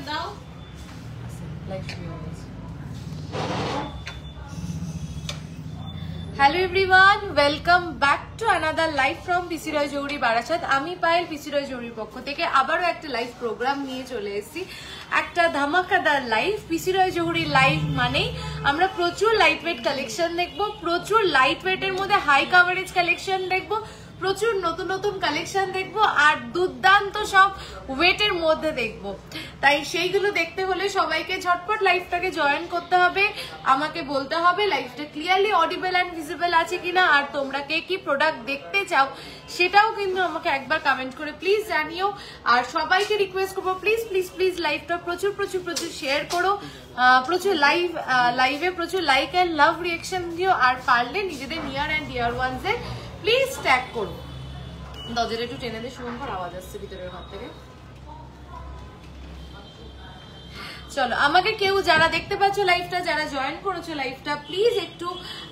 আমাকে দাও। Hello everyone, welcome back to another live from PC Roy Jouhari Barasat. আমি পায়েল পিসি রয় জৌহরির পক্ষ থেকে আবারও একটা লাইভ প্রোগ্রাম নিয়ে চলে এসেছি, একটা ধামাকাদার লাইভ। পিসি রয় জৌহরি লাইভ মানেই আমরা প্রচুর লাইট ওয়েট কালেকশন দেখবো, প্রচুর লাইট ওয়েটের মধ্যে হাই কাভারেজ কালেকশন দেখবো, প্রচুর নতুন নতুন কালেকশন দেখবো, আর দুর্দান্ত সব ওয়েটের মধ্যে দেখবো। তাই সেইগুলো দেখতে হলে সবাইকে ঝটপট লাইভটাকে জয়েন করতে হবে। আমাকে বলতে হবে লাইভটা ক্লিয়ারলি অডিবল অ্যান্ড ভিজিবল আছে কিনা, আর তোমরা কে কি প্রোডাক্ট দেখতে চাও সেটাও কিন্তু আমাকে একবার কমেন্ট করে প্লিজ জানিও। আর সবাইকে রিকোয়েস্ট করবো প্লিজ প্লিজ প্লিজ লাইভটা প্রচুর প্রচুর প্রচুর শেয়ার করো, প্রচুর লাইভে প্রচুর লাইক অ্যান্ড লাভ রিয়াকশন দিও, আর পারলে নিজেদের নিয়ার অ্যান্ড ডিয়ার ওয়ান্সদের প্লিজ ট্যাগ করো। দরজাটা একটু টেনে দিয়ে শুভঙ্কর আওয়াজ আসছে ভিতরের ঘর থেকে। চলো, আমাকে কেউ যারা দেখতে পাচ্ছ লাইভটা, যারা জয়েন করেছো লাইভটা, প্লিজ একটু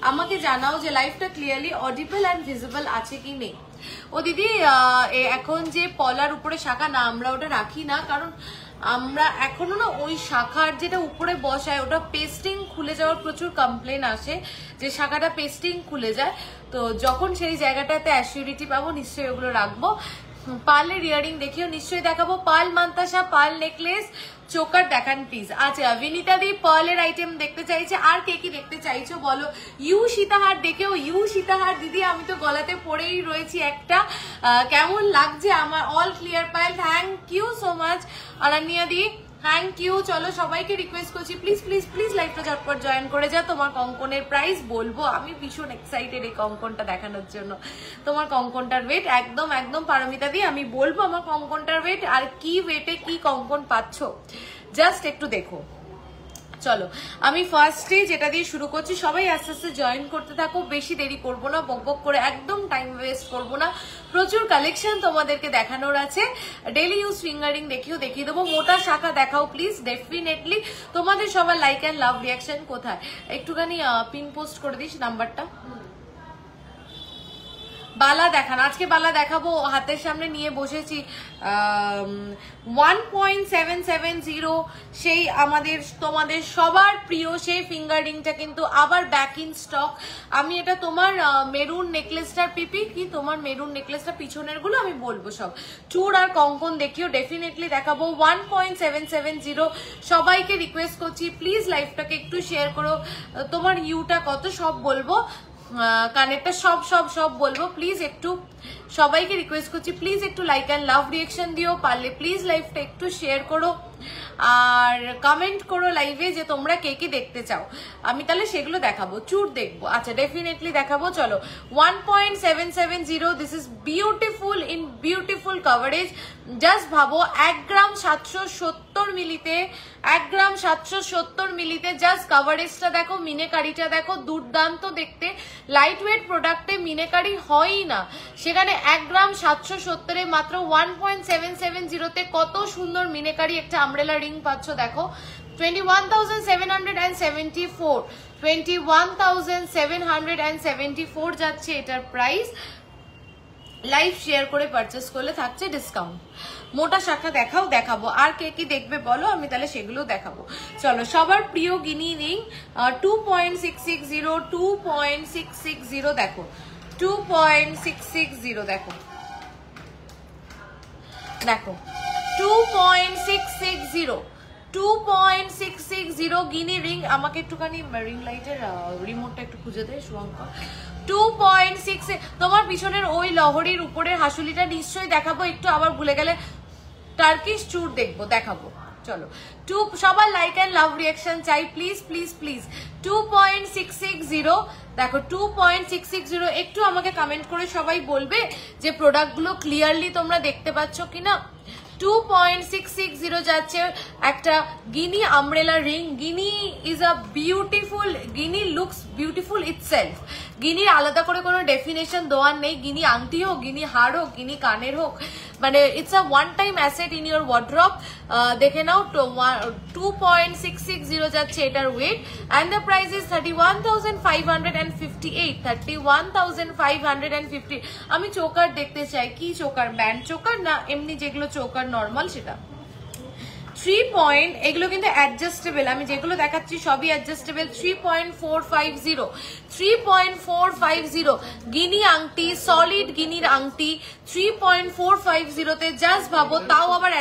আমাকে জানাও যে লাইভটা ক্লিয়ারলি অডিবল অ্যান্ড ভিজিবল আছে কি নেই। ও দিদি, এখন যে পলার উপরে শাখা না, আমরা ওটা রাখি না, কারণ আমরা এখনো না ওই শাখার যেটা উপরে বসায় ওটা পেস্টিং খুলে যাওয়ার প্রচুর কমপ্লেন আসে যে শাখাটা পেস্টিং খুলে যায়। তো যখন সেই জায়গাটাতে অ্যাসিউরিটি পাবো নিশ্চয়ই ওগুলো রাখবো। পার্লের ইয়ারিং দেখিও নিশ্চয়ই দেখাবো। পার্ল মান্তাসা, পার্ল নেকলেস, চোকার দেখান প্লিজ। আচ্ছা, বিনীতা দি পার্লের আইটেম দেখতে চাইছে, আর কে কি দেখতে চাইছো বলো। ইউ সীতাহার দেখেও, ইউ সীতাহার দিদি আমি তো গলাতে পরেই রয়েছি একটা, কেমন লাগছে আমার? All clear Payel, thank you so much. Ananya di thank you. চলো, সবাইকে রিকোয়েস্ট করছি প্লিজ প্লিজ প্লিজ লাইভটা ঝটপট জয়েন করে যা। তোমার কঙ্কনের প্রাইস বলবো, আমি ভীষণ এক্সাইটেড এই কঙ্কনটা দেখানোর জন্য। তোমার কঙ্কনটার ওয়েট একদম একদম পারমিতা দি আমি বলবো আমার কঙ্কনটার ওয়েট, আর কি ওয়েটে কি কঙ্কন পাচ্ছ জাস্ট একটু দেখো। চলো, আমি ফার্স্টে যেটা দিয়ে শুরু করছি, সবাই আস্তে আস্তে জয়েন করতে থাকো, বেশি দেরি করবো না, বক বক করে একদম টাইম ওয়েস্ট করবো না। প্রচুর কালেকশন তোমাদেরকে দেখানোর আছে। ডেইলি ইউজ ফিঙ্গারিং দেখিয়ে দেবো। মোটা শাখা দেখাও প্লিজ, ডেফিনেটলি। তোমাদের সবার লাইক অ্যান্ড লাভ রিয়াকশন কোথায়? একটুখানি পিন পোস্ট করে দিস নাম্বারটা। বালা দেখান, আজকে বালা দেখাবো, হাতের সামনে নিয়ে বসেছি। 1.770 সেই আমাদের তোমাদের সবার প্রিয় সেই ফিঙ্গারিংটা কিন্তু আবার ব্যাক ইন স্টক। আমি এটা তোমার মেরুন নেকলেসটার পিপি কি তোমার মেরুন নেকলেসটা পিছনের গুলো আমি বলবো সব। চূড় আর কঙ্কন দেখিও ডেফিনেটলি দেখাবো। 1.770 সবাইকে রিকোয়েস্ট করছি প্লিজ লাইভটাকে একটু শেয়ার করো। তোমার ইউটা কত সব বলবো, কানেরটা সব সব সব বলবো। প্লিজ একটু সবাইকে রিকোয়েস্ট করছি প্লিজ একটু লাইক অ্যান্ড লাভ রিয়াকশন দিও, পারলে প্লিজ লাইভটা একটু শেয়ার করো, আর কমেন্ট করো লাইভে যে তোমরা কে কে দেখতে চাও, আমি তাহলে সেগুলো দেখাবো। চূড় দেখবো, আচ্ছা ডেফিনেটলি দেখাবো। চলো, 1.770 this is beautiful in beautiful coverage. Just ভাবো 1 গ্রাম 770 মিলিতে, 1 গ্রাম 770 মিলিতে জাস্ট কভারেজটা দেখো, মিনেকারিটা দেখো, দুর্দান্ত দেখতে। লাইট ওয়েট প্রোডাক্টে মিনেকারি হয়ই না, সেখানে 1 গ্রাম 770 মাত্র 1.770 কত সুন্দর মিনেকারি একটা আমব্রেলা রিং পাচ্ছ দেখো। 21,774 21,774 যাচ্ছে এটার প্রাইস। লাইভ শেয়ার করে পারচেস করলে থাকছে ডিসকাউন্ট। মোটা শাখা দেখাবো, আর কে কি দেখবে বলো, আমি তাহলে সেগুলো দেখাবো। চলো, সবার প্রিয় গিনি রিং 2.660 2.660 দেখো, 2.660 দেখো, 2.660 গিনি রিং। আমাকে একটুখানি রিং লাইটের রিমোটটা একটু খুঁজে দেয় শুভঙ্কর। 2.6 তোমার পিছনের ওই লহরির উপরের হাসুলিটা নিশ্চয়ই দেখাবো। একটু আবার ভুলে গেলে টার্কিশ চূড় দেখাবো। চলো, সবার লাইক অ্যান্ড লাভ রিয়াকশন চাই প্লিজ প্লিজ প্লিজ। 2.660 দেখো, 2.660 একটু আমাকে কমেন্ট করে সবাই বলবে যে প্রোডাক্টগুলো ক্লিয়ারলি তোমরা দেখতে পাচ্ছ কিনা। 2.660 যাচ্ছে একটা guinea umbrella ring. Guinea is a beautiful, guinea looks beautiful itself. গিনির আলাদা করে কোনো ডেফিনেশন দেওয়ার নেই। গিনি আংটি হোক, গিনি হার হোক, গিনি কানের হোক, মানে it's a one time asset in your wardrobe. দেখে নাও, 2.660 যাচ্ছে এটার weight, and the price is 31,558 31,550। আমি চোকার দেখতে চাই। কি চোকার? ব্যান্ড চোকার না এমনি যেগুলো চোকার নর্মাল সেটা? 3 পয়েন্ট, এগুলো কিন্তু অ্যাডজাস্টেবল, আমি যেগুলো দেখাচ্ছি সবই অ্যাডজাস্টেবল। 3.450 গিনি আংটি, সলিড গিনির আংটি 3.450 জাস্ট ভাবো, তাও আবার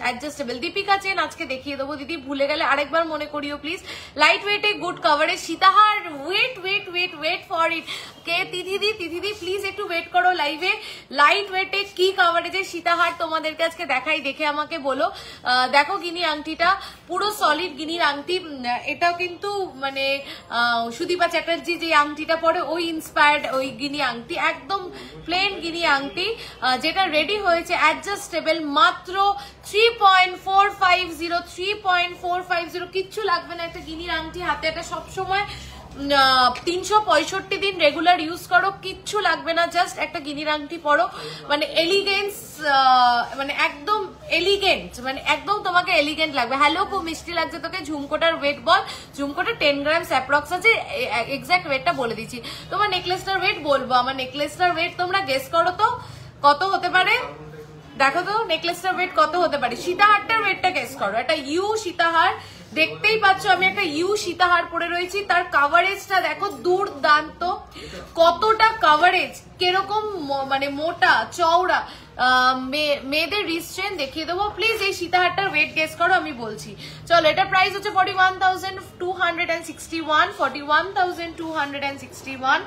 অ্যাডজাস্টেবল। দীপিকা চেন আজকে দেখিয়ে দেবো দিদি, ভুলে গেলে আরেকবার মনে করিও প্লিজ। লাইট ওয়েটে good coverage sitahar, wait wait wait wait for it. কে তিথিদি প্লিজ একটু ওয়েট করো লাইভে। লাইট ওয়েটে কি কভারেজে সীতাহার তোমাদেরকে আজকে দেখাই, দেখে আমাকে বলো। দেখো গিনি আংটিটা পুরো সলিড গিনির আংটি, এটাও কিন্তু মানে সুদীপা চ্যাটার্জি যে আংটিটা পরে ওই ইন্সপায়ার্ড ওই গিনি আংটি, একদম প্লেন গিনি আংটি যেটা রেডি হয়েছে অ্যাডজাস্টেবল, মাত্র 3.450 কিচ্ছু লাগবে না। একটা গিনির আংটি হাতে, এটা সবসময় 365 দিন রেগুলার ইউজ করো, কিচ্ছু লাগবে না, জাস্ট একটা গিনির আংটি পরো, মানে এলিগেন্স, মানে একদম এলিগেন্ট, মানে একদম তোমাকে এলিগেন্ট লাগবে। হ্যালো, খুব মিষ্টি লাগছে তোকে। ঝুমকোটার ওয়েট বল। ঝুমকোটা 10 গ্রামস অ্যাপ্রক্স আছে, এক্সাক্ট ওয়েটটা বলে দিচ্ছি। তোমার নেকলেসটার ওয়েট বলবো, আমার নেকলেসটার ওয়েট তোমরা গেস করো তো কত হতে পারে। দেখো তো নেকলেসটার ওয়েট কত হতে পারে, সীতাহারটার ওয়েটটা গেস করো। একটা ইউ সীতাহার, দেখতেই পাচ্ছ আমি একটা ইউ সীতাহার পরে রয়েছি, তার কাভারেজটা দেখো দুর্দান্ত, কতটা কাভারেজ, কিরকম মানে মোটা চওড়া, মেয়েদের রিস্ট্রেন দেখিয়ে দেবো প্লিজ। এই সীতাহারটার ওয়েট গেস করো, আমি বলছি। চলো, এটা প্রাইস হচ্ছে 41,261, 41,261।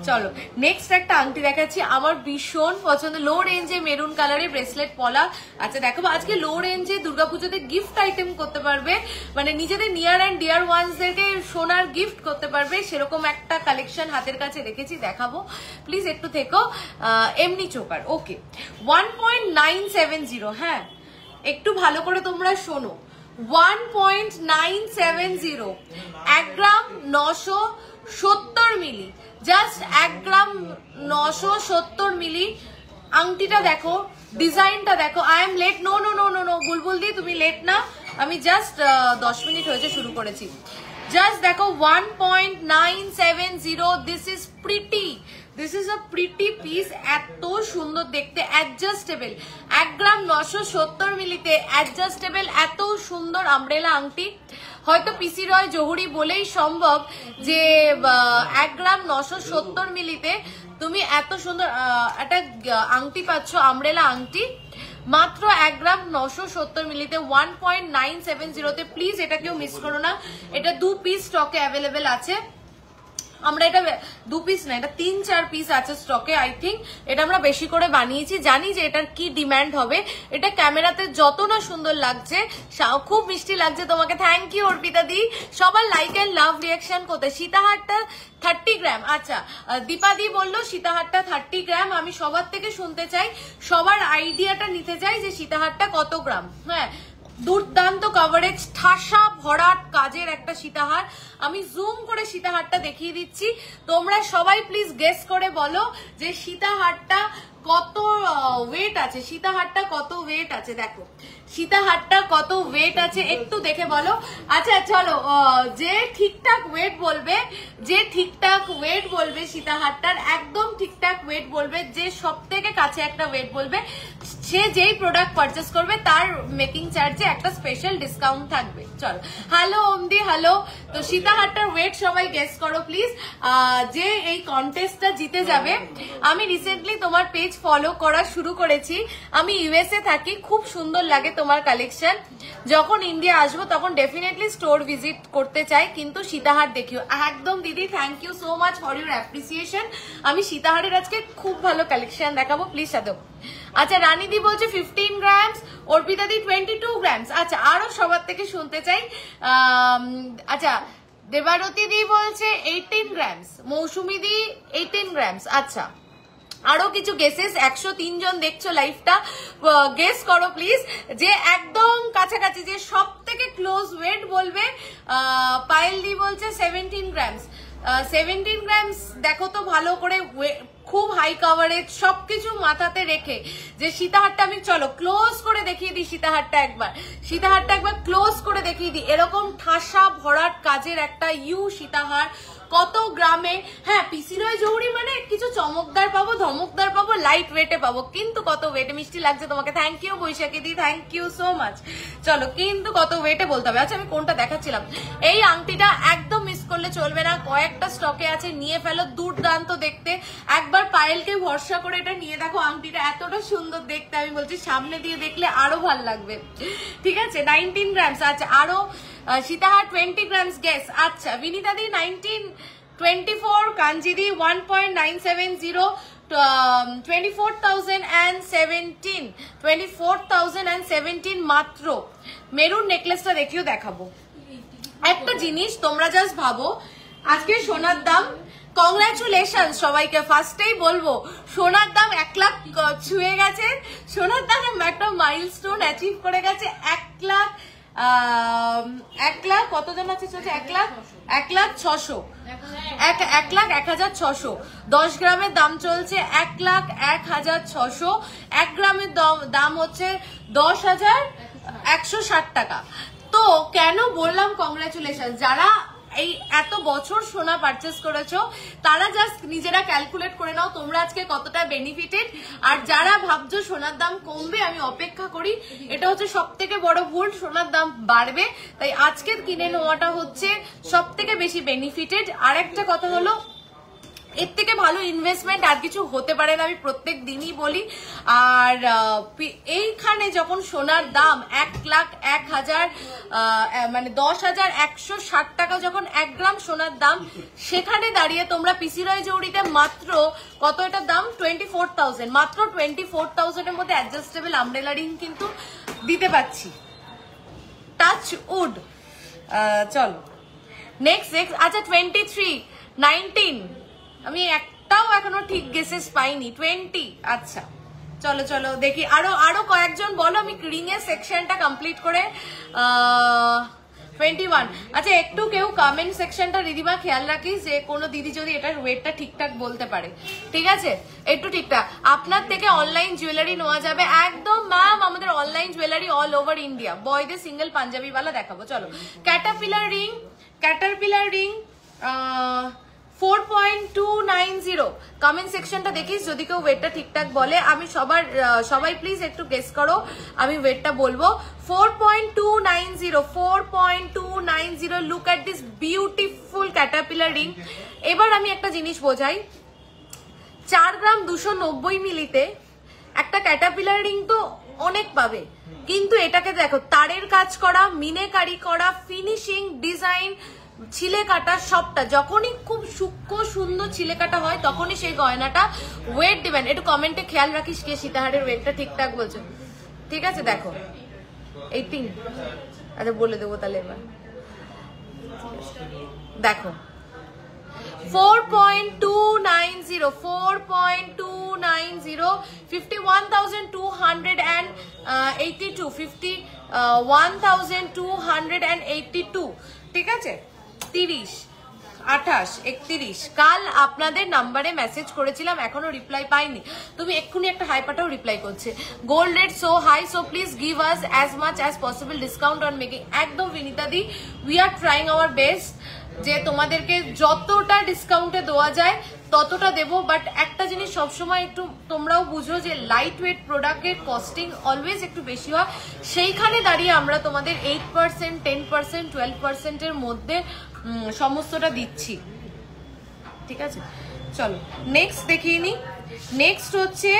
চলো নেক্সট একটা আংটি দেখাচ্ছি, আমার ভীষণ পছন্দ, লো রেঞ্জে মেরুন কালারে ব্রেসলেট পলা। আচ্ছা দেখো, আজকে লো রেঞ্জে দুর্গাপুজোতে গিফট আইটেম করতে পারবে, মানে নিজেদের নিয়ার অ্যান্ড ডিয়ার ওয়ান্সদেরকে সোনার গিফট করতে পারবে, সেরকম একটা কালেকশন হাতের কাছে রেখেছি, দেখাবো প্লিজ একটু থেকো। এমনি চোকার, ওকে 1.970, হ্যাঁ একটু ভালো করে তোমরা শোনো, 1.970, 1 গ্রাম 970 মিলি, জাস্ট 1 গ্রাম 970 মিলি। আংটিটা দেখো, ডিজাইনটা দেখো। I am late, no no no no no, Bulbul দি তুমি লেট না, আমি জাস্ট 10 মিনিট হয়েছে শুরু করেছি। জাস্ট দেখো 1.970, this is pretty, this is a pretty piece, এত সুন্দর দেখতে, অ্যাডজাস্টেবল, 1 গ্রাম 970 মিলিতে অ্যাডজাস্টেবল, এত সুন্দর আমব্রেলা আংটি। হয়তো পিসি রয় জহুরি বলেই সম্ভব যে 1 গ্রাম 970 মিলিতে তুমি এত সুন্দর একটা আংটি পাচ্ছ, আমব্রেলা আংটি, মাত্র 1 গ্রাম 970 মিলিতে 1.970 তে। প্লিজ এটা কেউ মিস করো না, এটা 2 পিস স্টকে অ্যাভেলেবেল আছে। আমরা এটা 2 পিস না, এটা 3-4 পিস আছে স্টকে। আই থিঙ্ক এটা আমরা বেশি করে বানিয়েছি, জানি যে এটার কি ডিমান্ড হবে। এটা ক্যামেরাতে যত না সুন্দর লাগছে, খুব মিষ্টি লাগছে তোমাকে। থ্যাংক ইউ অর্পিতা দি, সবার লাইক এন্ড লাভ রিয়াকশন করতে। সীতাহারটা 30 গ্রাম, আচ্ছা দীপা দি বললো সীতাহারটা 30 গ্রাম। আমি সবার থেকে শুনতে চাই, সবার আইডিয়াটা নিতে চাই যে সীতাহারটা কত গ্রাম। হ্যাঁ, দুর্দান্ত কভারেজ, ঠাসা ভরাট কাজের একটা সীতাহার। আমি জুম করে সীতাহারটা দেখিয়ে দিচ্ছি, তোমরা সবাই প্লিজ গেস করে বলো যে সীতাহারটা কত ওয়েট আছে, সীতাহারটা কত ওয়েট আছে। দেখো সীতাহারটা কত ওয়েট আছে একটু দেখে বলো। আচ্ছা চলো, যে ঠিকঠাক ওয়েট বলবে, যে ঠিকঠাক ওয়েট বলবে সীতাহারটার, একদম ঠিকঠাক ওয়েট বলবে, যে সব থেকে কাছে একটা ওয়েট বলবে, সে যেই প্রোডাক্ট পারচেস করবে তার মেকিং চার্জে একটা স্পেশাল ডিসকাউন্ট থাকবে। চলো, হ্যালো ওমদি, হ্যালো। তো সীতাহারটার ওয়েট সবাই গেস করো প্লিজ। যে এই কন্টেস্টটা জিতে যাবে, আমি রিসেন্টলি তোমার পেজ ফলো করা শুরু করেছি, আমি ইউএসএ থাকি, খুব সুন্দর লাগে তোমার কালেকশন। যখন ইন্ডিয়া আসবো তখন ডেফিনেটলি স্টোর ভিজিট করতে চাই, কিন্তু সীতাহার দেখিও। একদম দিদি, thank you so much for your appreciation. আমি সীতাহারের আজকে খুব ভালো কালেকশন দেখাবো, প্লিজ সাথে। আচ্ছা রানীদি বলছে 15 গ্রামস, অর্পিতা দি 22 গ্রামস। আচ্ছা আরো সবার থেকে শুনতে চাই। আচ্ছা দেবারতী দি বলছে 18 গ্রামস, মৌসুমী দি 18 গ্রামস। আচ্ছা আরো কিছু গেসেস, 103 জন দেখছো লাইভটা, গেস করো প্লিজ যে একদম কাছাকাছি, যে সব থেকে ক্লোজ ওয়েট বলবে। পায়েল দি বলছে 17 গ্রামস, 17 গ্রামস। দেখো তো ভালো করে, খুব হাই কাভারেজ, সবকিছু মাথাতে রেখে যে সীতাহারটা আমি, চলো ক্লোজ করে দেখিয়ে দিই সীতাহারটা একবার, সীতাহারটা একবার ক্লোজ করে দেখিয়ে দিই। এরকম ঠাসা ভরাট কাজের একটা ইউ সীতাহার, কত গ্রামে। হ্যাঁ পিসি রয় জৌড়ি মানে কিছু চমকদার পাবো, ধমকদার পাবো, লাইট ওয়েটে পাবো, কিন্তু কত ওয়েটে। মিষ্টি লাগছে তোমাকে, thank you Baishakhi di, thank you so much. চলো কিন্তু কত ওয়েটে বলতে হবে। আচ্ছা আমি কোনটা দেখাচ্ছিলাম, এই আংটিটা একদম মিস করলে চলবে না, কয়েকটা স্টকে আছে, নিয়ে ফেলো, দুর্দান্ত দেখতে। একবার পায়েলকে ভরসা করে এটা নিয়ে দেখো, আংটিটা এতটা সুন্দর দেখতে, আমি বলছি সামনে দিয়ে দেখলে আরো ভাল লাগবে। ঠিক আছে 19 গ্রামস। আচ্ছা আরো সীতাহার 20 গ্রামস গেস। আচ্ছা বিনীতা দি 19, 24, কাঞ্জি দি 1.970, 24,017, 24,017 মাত্র। মেরুন নেকলেসটা দেখিও দেখাবো। একটা জিনিস তোমরা জাস্ট ভাবো, আজকে সোনার দাম, কংগ্রাচুলেশন সবাইকে, ফার্স্টেই বলবো সোনার দাম 1 লাখ ছুঁয়ে গেছে। সোনার দাম একটা মাইলস্টোন অ্যাচিভ করে গেছে। 1 লাখ কতজন আছে চলছে? 1,06,000, 1,01,600। 10 গ্রামের দাম চলছে 1,01,600। 1 গ্রামের দাম হচ্ছে 10,160 টাকা। তো কেন বললাম কংগ্রাচুলেশন, যারা এই এত বছর সোনা পারচেস করেছো তারা জাস্ট নিজেরা ক্যালকুলেট করে নাও তোমরা আজকে কতটা বেনিফিটেড। আর যারা ভাবছো সোনার দাম কমবে, আমি অপেক্ষা করি, এটা হচ্ছে সব থেকে বড় ভুল, সোনার দাম বাড়বে। তাই আজকে কিনে নেওয়াটা হচ্ছে সব থেকে বেশি বেনিফিটেড। আর একটা কথা হলো, এর থেকে ভালো ইনভেস্টমেন্ট আর কিছু হতে পারে না, আমি প্রত্যেক দিনই বলি। আর এইখানে যখন সোনার দাম 1,01,000 মানে 10,160 টাকা যখন 1 গ্রাম সোনার দাম, সেখানে দাঁড়িয়ে তোমরা পিসি রয় জৌড়িতে মাত্র কত এটার দাম 24,000, মাত্র 24,000 এর মধ্যে অ্যাডজাস্টেবল আমব্রেলা রিং কিন্তু দিতে পাচ্ছি। Touch wood. চলো নেক্সট। আচ্ছা 23, 19, আমি একটাও এখনো ঠিক গেসেস পাইনি। 20। আচ্ছা চলো চলো দেখি, আরো কয়েকজন বলো, আমি রিং এর সেকশনটা কমপ্লিট করে 21। আচ্ছা একটু কেউ কমেন্ট সেকশনটা দিদিমা খেয়াল রাখিস, যে কোনো দিদি যদি এটার ওয়েটটা ঠিকঠাক বলতে পারে, ঠিক আছে? একটু ঠিকঠাক। আপনার থেকে অনলাইন জুয়েলারি নেওয়া যাবে একদম ম্যাম, আমাদের online jewellery all over India. বয়দের সিঙ্গেল পাঞ্জাবি ওয়ালা দেখাবো। চলো ক্যাটারপিলার রিং 4.290। কমেন্ট সেকশনটা দেখিস, যদি কেউ ওয়েটটা ঠিকঠাক বলে। আমি সবাই প্লিজ একটু গেস করো, আমি ওয়েটটা বলবো। 4.290, 4.290। Look at this beautiful Caterpillar ring. এবার আমি একটা জিনিস বোঝাই, 4 গ্রাম 290 মিলিতে একটা ক্যাটারপিলার রিং তো অনেক পাবে, কিন্তু এটাকে দেখো, তারের কাজ করা, মিনেকারি করা, ফিনিশিং, ডিজাইন, ছিলে কাটা, সবটা যখনই খুব সূক্ষ্ম সুন্দর ছিলে কাটা হয় তখনই সেই গয়নাটা ওয়েট দিবেন। একটু কমেন্টে খেয়াল রাখিস কে সীতাহারের ওয়েটটা ঠিকঠাক বলছো, ঠিক আছে? দেখো 18। আচ্ছা বলে দেবো তাহলে এবার। দেখো 4.290, 4.290, 51,282, 51,282, ঠিক আছে? 30, 28, 31। কাল আপনাদের নাম্বারে মেসেজ করেছিলাম, এখনো রিপ্লাই পাইনি। তুমি এক্ষুনি একটা হাই পাঠাও, রিপ্লাই করছে। Gold rate so high, so please give us as much as possible discount on making. একদম বিনীতা দি, we are trying our best যে তোমাদেরকে যতটা ডিসকাউন্টে দেওয়া যায় ততটা দেবো। বাট একটা জিনিস সবসময় একটু তোমরাও বুঝো যে লাইট ওয়েট প্রোডাক্টের কস্টিং অলওয়েজ একটু বেশি হয়। সেইখানে দাঁড়িয়ে আমরা তোমাদের 8%, 10%, 12% এর মধ্যে সমস্তটা দিচ্ছি, ঠিক আছে? চলো নেক্সট দেখিয়ে নি। নেক্সট হচ্ছে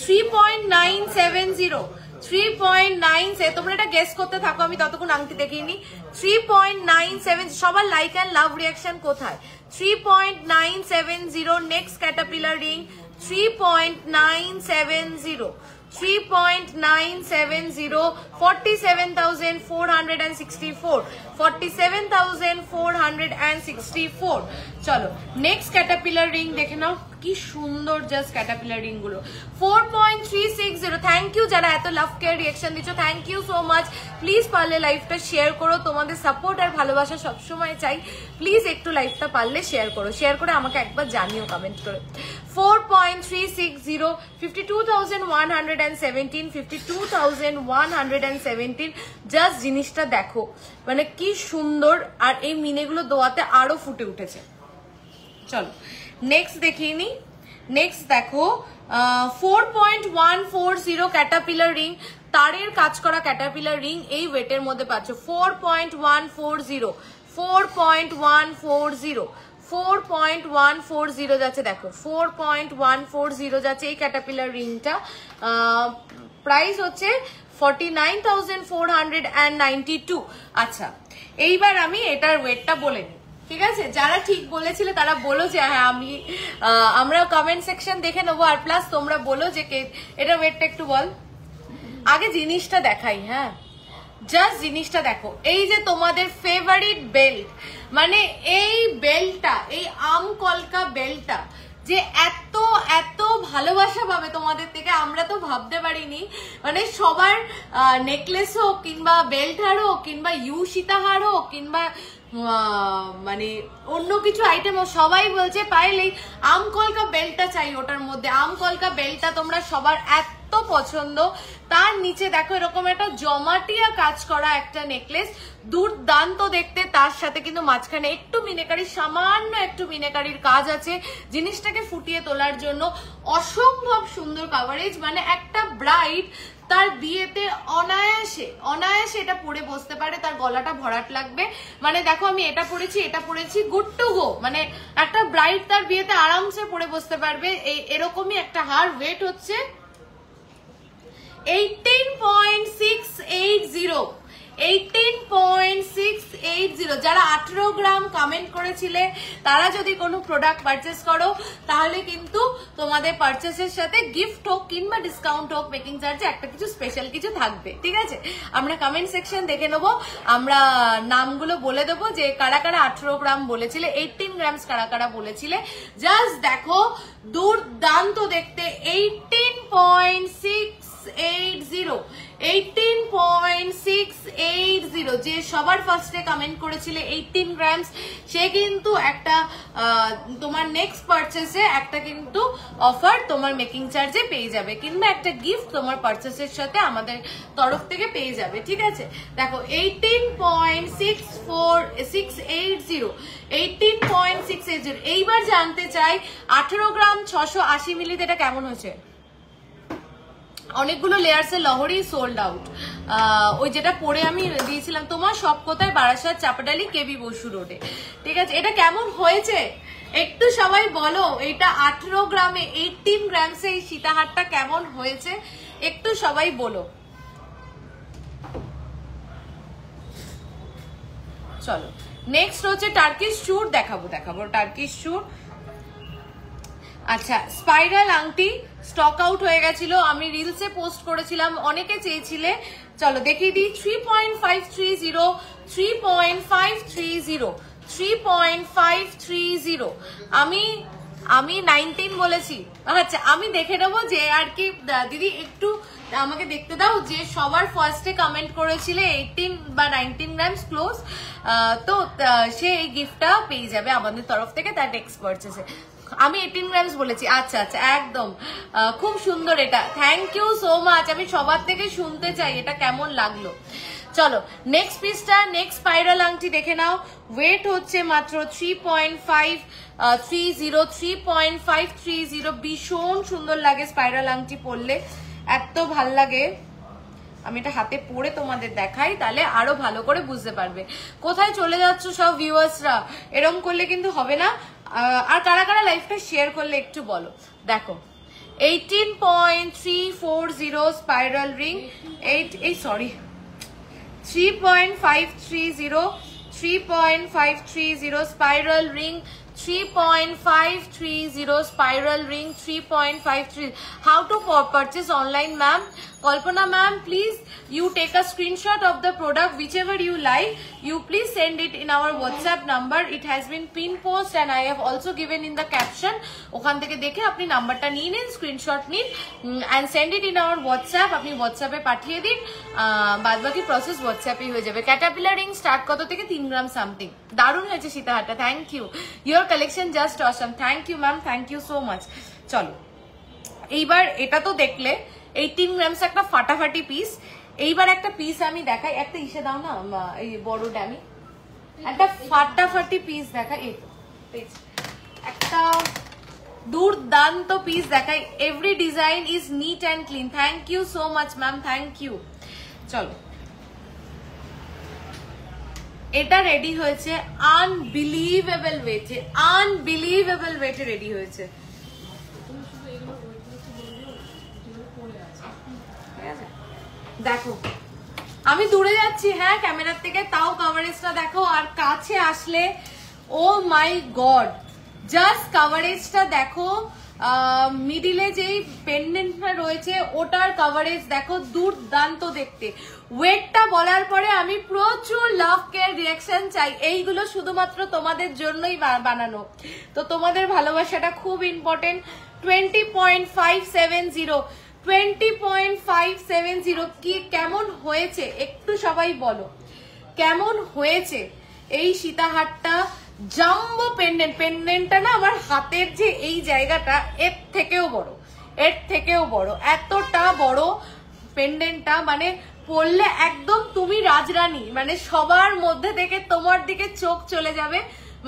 3.970, 3.9। তোমরা এটা গেস করতে থাকো, আমি ততক্ষণ আংটি দেখিয়ে নি। 3.97। সবার লাইক অ্যান্ড লাভ রিয়াকশন কোথায়? 3.970। Next Caterpillar ring 3.970, 3.970, 47,464, 47,464। চলো নেক্সট ক্যাটারপিলার রিং দেখে নাও, কি সুন্দর জাস্ট ক্যাটারপিলার রিং গুলো। 4.360। থ্যাংক ইউ যারা এত লাভ কেয়ার রিয়াকশন দিচ্ছ, thank you so much. Please পারলে লাইভটা শেয়ার করো, তোমাদের সাপোর্ট আর ভালোবাসা সবসময় চাই। প্লিজ একটু লাইভটা পারলে শেয়ার করো, শেয়ার করে আমাকে একবার জানিও কমেন্ট করে। 4.360, 52,117, 52,117। জাস্ট জিনিসটা দেখো, মানে কি সুন্দর। আর এই মিনেগুলো দোয়াতে আরো ফুটে উঠেছে, চলো নেক্সট দেখিয়ে নি। নেক্সট দেখো 4.140 ক্যাটারপিলার রিং, তারের কাজ করা ক্যাটারপিলার রিং, এই ওয়েটের মধ্যে পাচ্ছ 4.140, 4.140, 4.140 যাচ্ছে, দেখো 4.140 যাচ্ছে এই ক্যাটারপিলার রিংটা। প্রাইস হচ্ছে 49,492। আচ্ছা এইবার আমি এটার ওয়েটটা বলে নিই, ঠিক আছে? যারা ঠিক বলেছিলে তারা বলো যে হ্যাঁ আমরা কমেন্ট সেকশন দেখে নেবো, আর প্লাস তোমরা বলো যে এটা ওয়েটটা একটু বল। আগে জিনিসটা দেখাই, হ্যাঁ জাস্ট জিনিসটা দেখো, এই যে তোমাদের ফেভারিট বেল্ট, মানে এই বেল্টটা, এই আম কলকা বেল্টটা যে এত এত ভালোবাসা পাবে তোমাদের থেকে আমরা তো ভাবতে পারিনি। মানে সবার নেকলেস হোক কিংবা বেল্ট হার হোক কিংবা সীতাহার হোক কিংবা মানে অন্য কিছু আইটেম সবাই বলছে পায়েল এই আম কলকা বেল্টটা চাই, ওটার মধ্যে আম কলকা বেল্টটা তোমরা সবার এত পছন্দ। তার নিচে দেখো এরকম একটা জমাটিয়া কাজ করা একটা নেকলেস, দুর্দান্ত দেখতে। তার সাথে কিন্তু মাঝখানে একটু মিনেকারি, সামান্য একটু মিনেকারির কাজ আছে জিনিসটাকে ফুটিয়ে তোলার জন্য। অসম্ভব সুন্দর কাভারেজ, মানে একটা ব্রাইড তার বিয়েতে অনায়াসে অনায়াসে এটা পরে বসতে পারে, তার গলাটা ভরাট লাগবে। মানে দেখো আমি এটা পরেছি গুড টু গো, মানে একটা ব্রাইড তার বিয়েতে আরামসে পরে বসতে পারবে। এরকমই একটা হার, ওয়েট হচ্ছে 18.680, 18.680। যারা 18 গ্রাম কমেন্ট করেছিলে তারা যদি কোনো প্রোডাক্ট পারচেস করো তাহলে কিন্তু তোমাদের পারচেসের সাথে গিফট হোক কিংবা ডিসকাউন্ট হোক, মেকিং চার্জে একটা কিছু স্পেশাল কিছু থাকবে, ঠিক আছে? আমরা কমেন্ট সেকশন দেখে নেবো, আমরা নামগুলো বলে দেবো যে কারা কারা 18 গ্রাম বলেছিলে, 18 গ্রামস কারা কারা বলেছিলে। জাস্ট দেখো দুর্দান্ত দেখতে, 18.680, 18.680। যে সবার ফার্স্টে কমেন্ট করেছিলে 18 গ্রামস, সে কিন্তু একটা তোমার নেক্সট পারচেসে একটা কিন্তু অফার তোমার মেকিং চার্জে পেয়ে যাবে, কিংবা একটা গিফট তোমার পারচেসের সাথে আমাদের তরফ থেকে পেয়ে যাবে, ঠিক আছে? দেখো 18.680, 18.680। এইবার জানতে চাই 18 গ্রাম 680 মিলিতে এটা কেমন হয়েছে? অনেকগুলো লেয়ার্সের লহরি সোল্ড আউট। ওই যেটা পরে আমি দিয়েছিলাম তোমার সব কোথায়, বারাসাত, চাপাডালি, কেবি বসু রোডে, ঠিক আছে? এটা কেমন হয়েছে একটু সবাই বলো। এটা 18 গ্রামে 18 গ্রামসে এই সীতাহারটা কেমন হয়েছে একটু সবাই বলো। চলো নেক্সট হচ্ছে টার্কিশ চুর দেখাবো টার্কিশ চুর। আচ্ছা স্পাইরাল আংটি স্টক আউট হয়ে গেছিল, আমি রিলসে পোস্ট করেছিলাম, অনেকে চেয়েছিলে। চলো দেখিয়ে দিই 3.530, 3.530, 3.530। আমি 19 বলেছি। আচ্ছা আমি দেখে নেবো যে আর কি দিদি একটু আমাকে দেখতে দাও যে সবার ফার্স্টে কমেন্ট করেছিলে 18 বা 19 গ্রামস ক্লোজ, তো সে এই গিফটটা পেয়ে যাবে আমাদের তরফ থেকে তার নেক্সট পারচেসে। আমি 18 গ্রামস বলেছি, আচ্ছা আচ্ছা একদম খুব সুন্দর এটা, থ্যাংক ইউ সো মাচ। আমি সবার থেকে শুনতে চাই এটা কেমন লাগলো। চলো নেক্সট পিসটা, নেক্সট স্পাইরাল আংটি দেখে নাও। ওয়েট হচ্ছে মাত্র 3.530, 3.530। ভীষণ সুন্দর লাগে স্পাইরাল আংটি পরলে, এত ভাল লাগে। আমি এটা হাতে পরে তোমাদের দেখাই, তাহলে আরো ভালো করে বুঝতে পারবে। কোথায় চলে যাচ্ছ সব ভিউয়ার্সরা? এরকম করলে কিন্তু হবে না। আর কারা কারা লাইভটা শেয়ার করলে একটু বলো। দেখো 18.340 spiral ring, 3.530, 3.530 spiral ring, 3.530 spiral ring, 3.53. How to purchase online, ma'am? Kalpana ma'am, please you take a screenshot of the product whichever you like. You please send it in our WhatsApp number. It has been pin post and I have also given in the caption. ওখান থেকে দেখে আপনি নাম্বারটা নিয়ে নিন, screenshot নিন and send it in our WhatsApp. আপনি WhatsApp-এ পাঠিয়ে দিন, বাদবাকি প্রসেস WhatsApp-এই হয়ে যাবে। ক্যাটারপিলার রিং স্টার্ট কত থেকে? 3 গ্রাম সামথিং। দারুণ হয়েছে সীতাহারটা, thank you. Your collection just awesome, thank you ma'am, thank you so much. চলো এইবার এটা তো দেখলে 18 গ্রামস একটা ফাটাফাটি পিস। এইবার একটা পিস আমি দেখাই, একটা ইসে দাও না এই বড় ড্যামি, একটা ফাটাফাটি পিস দেখাই। এই তো একটা দুর্দান্ত পিস দেখাই। Every design is neat and clean. Thank you so much ma'am, thank you. চলো, এটা রেডি হয়েছে আনবিলিভেবল ওয়েটে, আনবিলিভেবল ওয়েটে রেডি হয়েছে। দেখো আমি দূরে যাচ্ছি হ্যাঁ ক্যামেরার থেকে, তাও কভারেজটা দেখো, আর কাছে আসলে ও মাই গড জাস্ট কভারেজটা দেখো। মিডিলে যেই পেন্ডেন্টটা রয়েছে ওটার কভারেজ দেখো, দুর্দান্ত দেখতে। ওয়েটটা বলার পরে আমি প্রচুর লাভ কেয়ার রিয়াকশন চাই, এইগুলো শুধুমাত্র তোমাদের জন্যই বানানো, তো তোমাদের ভালোবাসাটা খুব ইম্পর্টেন্ট। 20.570, 20.570 কি কেমন হয়েছে একটু সবাই বলো, কেমন হয়েছে এই সীতাহারটা? জাম্বো পেন্ডেন্ট, পেন্ডেন্টটা না আমার হাতের যে এই জায়গাটা এর থেকেও বড়, এর থেকেও বড়, এতটা বড় পেন্ডেন্টটা, মানে পরলে একদম তুমি রাজরানী, মানে সবার মধ্যে থেকে তোমার দিকে চোখ চলে যাবে,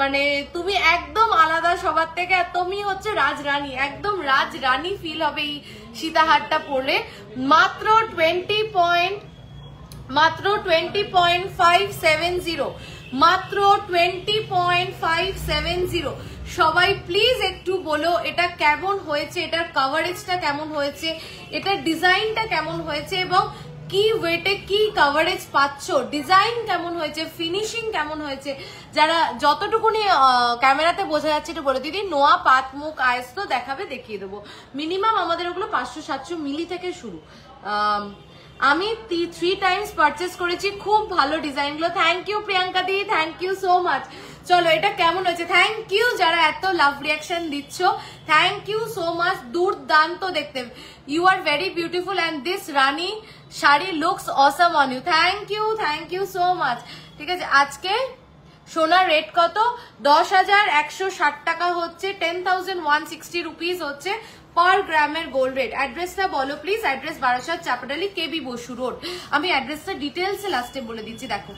মানে তুমি একদম আলাদা সবার থেকে, আর তুমি হচ্ছে রাজরানী, একদম রাজরানী ফিল হবে এই সীতাহারটা পরলে। মাত্র 20.570, মাত্র 20.570। সবাই প্লিজ একটু বলো এটা কেমন হয়েছে, এটার কভারেজটা কেমন হয়েছে, এটার ডিজাইনটা কেমন হয়েছে, এবং কি ওয়েটে কি কভারেজ পাচ্ছ, ডিজাইন কেমন হয়েছে, ফিনিশিং কেমন হয়েছে। যারা যতটুকুনি ক্যামেরাতে বোঝা যাচ্ছে একটু বলে দিদি। নোয়া পাত মুখ আয়েস তো দেখাবে, দেখিয়ে দেবো। মিনিমাম আমাদের ওগুলো 500-700 মিলি থেকে শুরু। আমি 3 টাইমস পারচেস করেছি, খুব ভালো ডিজাইনগুলো। Thank you Priyanka di, thank you so much. চলো এটা কেমন হয়েছে, থ্যাংক ইউ যারা এত লাভ রিয়াকশন দিচ্ছ, থ্যাংক ইউ সো মাচ। দুর্দান্ত দেখতে, you are very beautiful and this Rani sari looks awesome on you. Thank you so much. ঠিক আছে, আজকে সোনার রেট কত? 10,160 টাকা হচ্ছে, 10,160 রুপিস হচ্ছে পার গ্রামের গোল্ড রেট। অ্যাড্রেসটা বলো please. Address Barasat, Chapadali, KB Basu road. আমি অ্যাড্রেসটা ডিটেলসে লাস্টে বলে দিচ্ছি। দেখো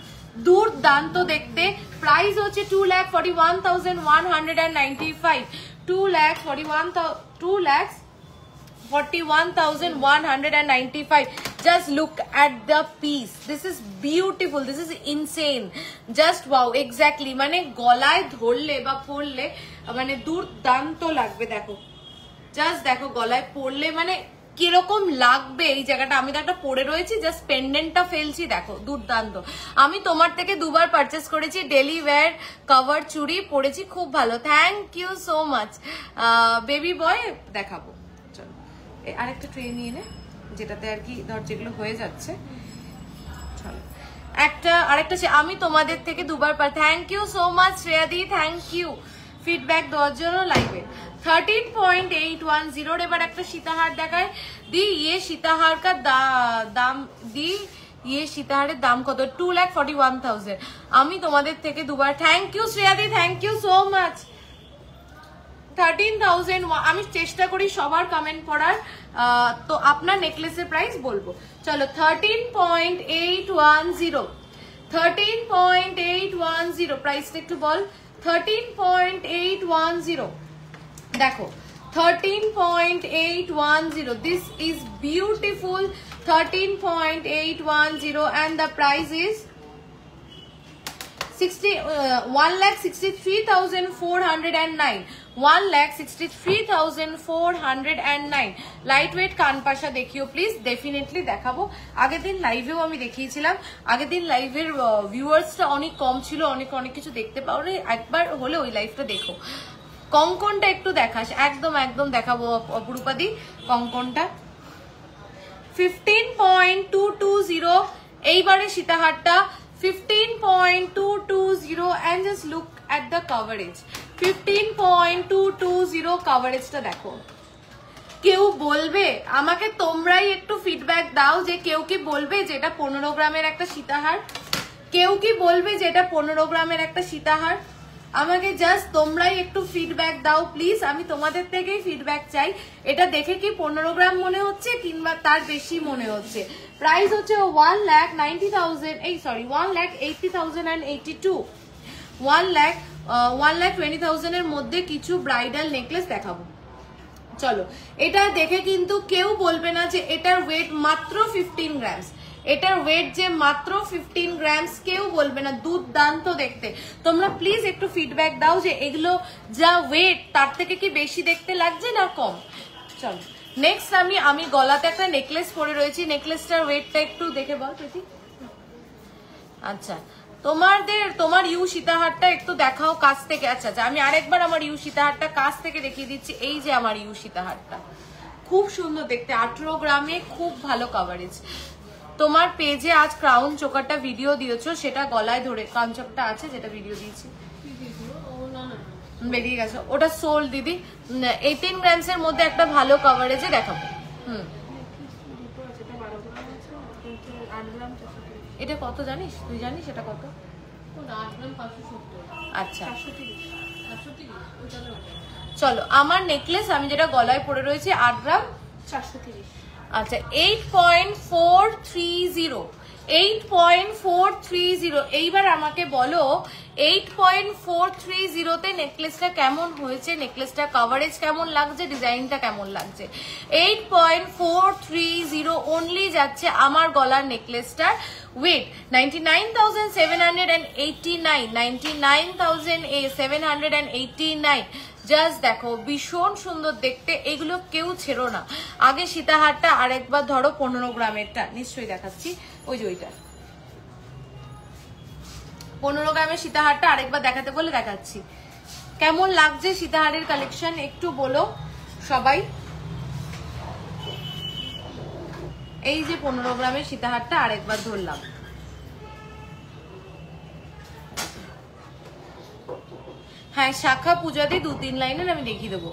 দুর্দান্ত দেখতে। প্রাইস হচ্ছে 2,41,195, 2,41,195। Just look at the piece. This is beautiful. This is insane. Just wow. Exactly. মানে গলায় ধরলে বা পরলে মানে দুর্দান্ত লাগবে। দেখো জাস্ট দেখো গলায় পরলে মানে কিরকম লাগবে এই জায়গাটা। আমি তো একটা পরে রয়েছি, জাস্ট পেন্ডেন্টটা ফেলছি, দেখো দুর্দান্ত। আমি তোমার থেকে 2 বার পারচেস করেছি, ডেলি ওয়্যার কভার চুড়ি পরেছি, খুব ভালো। Thank you so much. Baby boy দেখাবো, চলো আরেকটা ট্রে নিয়ে নে, যেটাতে আর কি ধর যেগুলো হয়ে যাচ্ছে। চলো আরেকটা আমি তোমাদের থেকে 2 বার থ্যাংক ইউ সো মাচ শ্রেয়াদি, থ্যাংক ইউ ফিডব্যাক দেওয়ার জন্য লাইভে। 13.810 এবার একটা সীতাহার দেখায় দি। ইয়ে সীতাহার কা দাম দি, ইয়ে সীতাহারের দাম কত? 2,41,000। আমি তোমাদের থেকে 2 বার থ্যাংক ইউ শ্রেয়াদি, থ্যাংক ইউ সো মাচ। 13,000। আমি চেষ্টা করি সবার কমেন্ট পড়ার, তো আপনার নেকলেসের প্রাইস বলবো। চলো 13.810, 13.810 প্রাইসটা একটু বল। 13.810 দেখো, 13.810। This is beautiful. 13.810 and the price is 1,63,409, 1,63,409। Light weight কানপাশা দেখিও প্লিজ, ডেফিনেটলি দেখাবো। আগের দিন লাইভেও আমি দেখিয়েছিলাম, আগের দিন লাইভের ভিউয়ার্সটা অনেক কম ছিল, অনেক কিছু দেখতে পাওনি। একবার হলে ওই লাইভটা দেখো। কঙ্কনটা একটু দেখাস, একদম দেখাবো অপরূপাদি কঙ্কনটা। 15.220 এইবারে সীতাহারটা 15.220 and just look at the coverage. 15.220 কভারেজটা দেখো। কেউ বলবে আমাকে, তোমরাই একটু ফিডব্যাক দাও যে কেউ কি বলবে যে এটা 15 গ্রামের একটা সীতাহার? কেউ কি বলবে যে এটা 15 গ্রামের একটা সীতাহার? আমাকে জাস্ট তোমরাই একটু ফিডব্যাক দাও প্লিজ। আমি তোমাদের থেকেই ফিডব্যাক চাই। এটা দেখে কি 15 গ্রাম মনে হচ্ছে কিংবা তার বেশি মনে হচ্ছে? প্রাইস হচ্ছে 1,90,000, 1,80,082, 1,00,000 1,20,000 এর মধ্যে কিছু ব্রাইডাল নেকলেস দেখাবো। চলো, এটা দেখে কিন্তু কেউ বলবে না যে এটার ওয়েট মাত্র 15 গ্রামস, এটার ওয়েট যে মাত্র 15 গ্রামস, কেউ বলবে না। দুর্দান্ত দেখতে। তোমরা প্লিজ একটু ফিডব্যাক দাও যে এগুলো যা ওয়েট তার থেকে কি বেশি দেখতে লাগছে না কম। চলো নেক্সট আমি গলাতে একটা নেকলেস পরে রয়েছি, নেকলেসটার ওয়েটটা একটু দেখে বল প্রীতি। আচ্ছা, তোমার ইউ সীতাহারটা একটু দেখাও কাছ থেকে। আচ্ছা আচ্ছা, আমি আরেকবার আমার ইউ সীতাহারটা কাছ থেকে দেখিয়ে দিচ্ছি। এই যে আমার ইউ সীতাহারটা, খুব সুন্দর দেখতে, 18 গ্রামে খুব ভালো কভারেজ। তোমার পেজে আজ ক্রাউন চোকারটা ভিডিও দিয়েছো, সেটা গলায় ধরে কাঞ্চকটা আছে যেটা ভিডিও দিয়েছি, বেরিয়ে গেছে ওটা। সোল দিদি 18 গ্রামস এর মধ্যে একটা ভালো কভারেজে দেখাবো। এটা কত জানিস? তুই জানিস এটা কত? আচ্ছা চলো, আমার নেকলেস আমি যেটা গলায় পরে রয়েছে 8 গ্রাম 430। আচ্ছা 8.430, 8.430। এইবার আমাকে বলো 8.430 তে নেকলেসটা কেমন হয়েছে, নেকলেসটা কভারেজ কেমন লাগছে, ডিজাইনটা কেমন লাগছে। 8.430 অনলি যাচ্ছে আমার গলার নেকলেসটার ওয়েট। 99,789, 99,789। জাস্ট দেখো, ভীষণ সুন্দর দেখতে। এগুলো কেউ ছেড়ো না। আগে সীতাহারটা আরেকবার ধরো, 15 গ্রামেরটা নিশ্চয়ই দেখাচ্ছি। ওই যে ওইটা 15 গ্রামের সীতাহারটা আরেকবার দেখাতে বলে দেখাচ্ছি। কেমন লাগছে সীতাহারের কালেকশন একটু বলো সবাই। এই যে 15 গ্রামের সীতাহারটা আরেকবার ধরলাম। हाँ शाखा पूजा दे 2-3 लाइन আমি দেখিয়ে দেবো।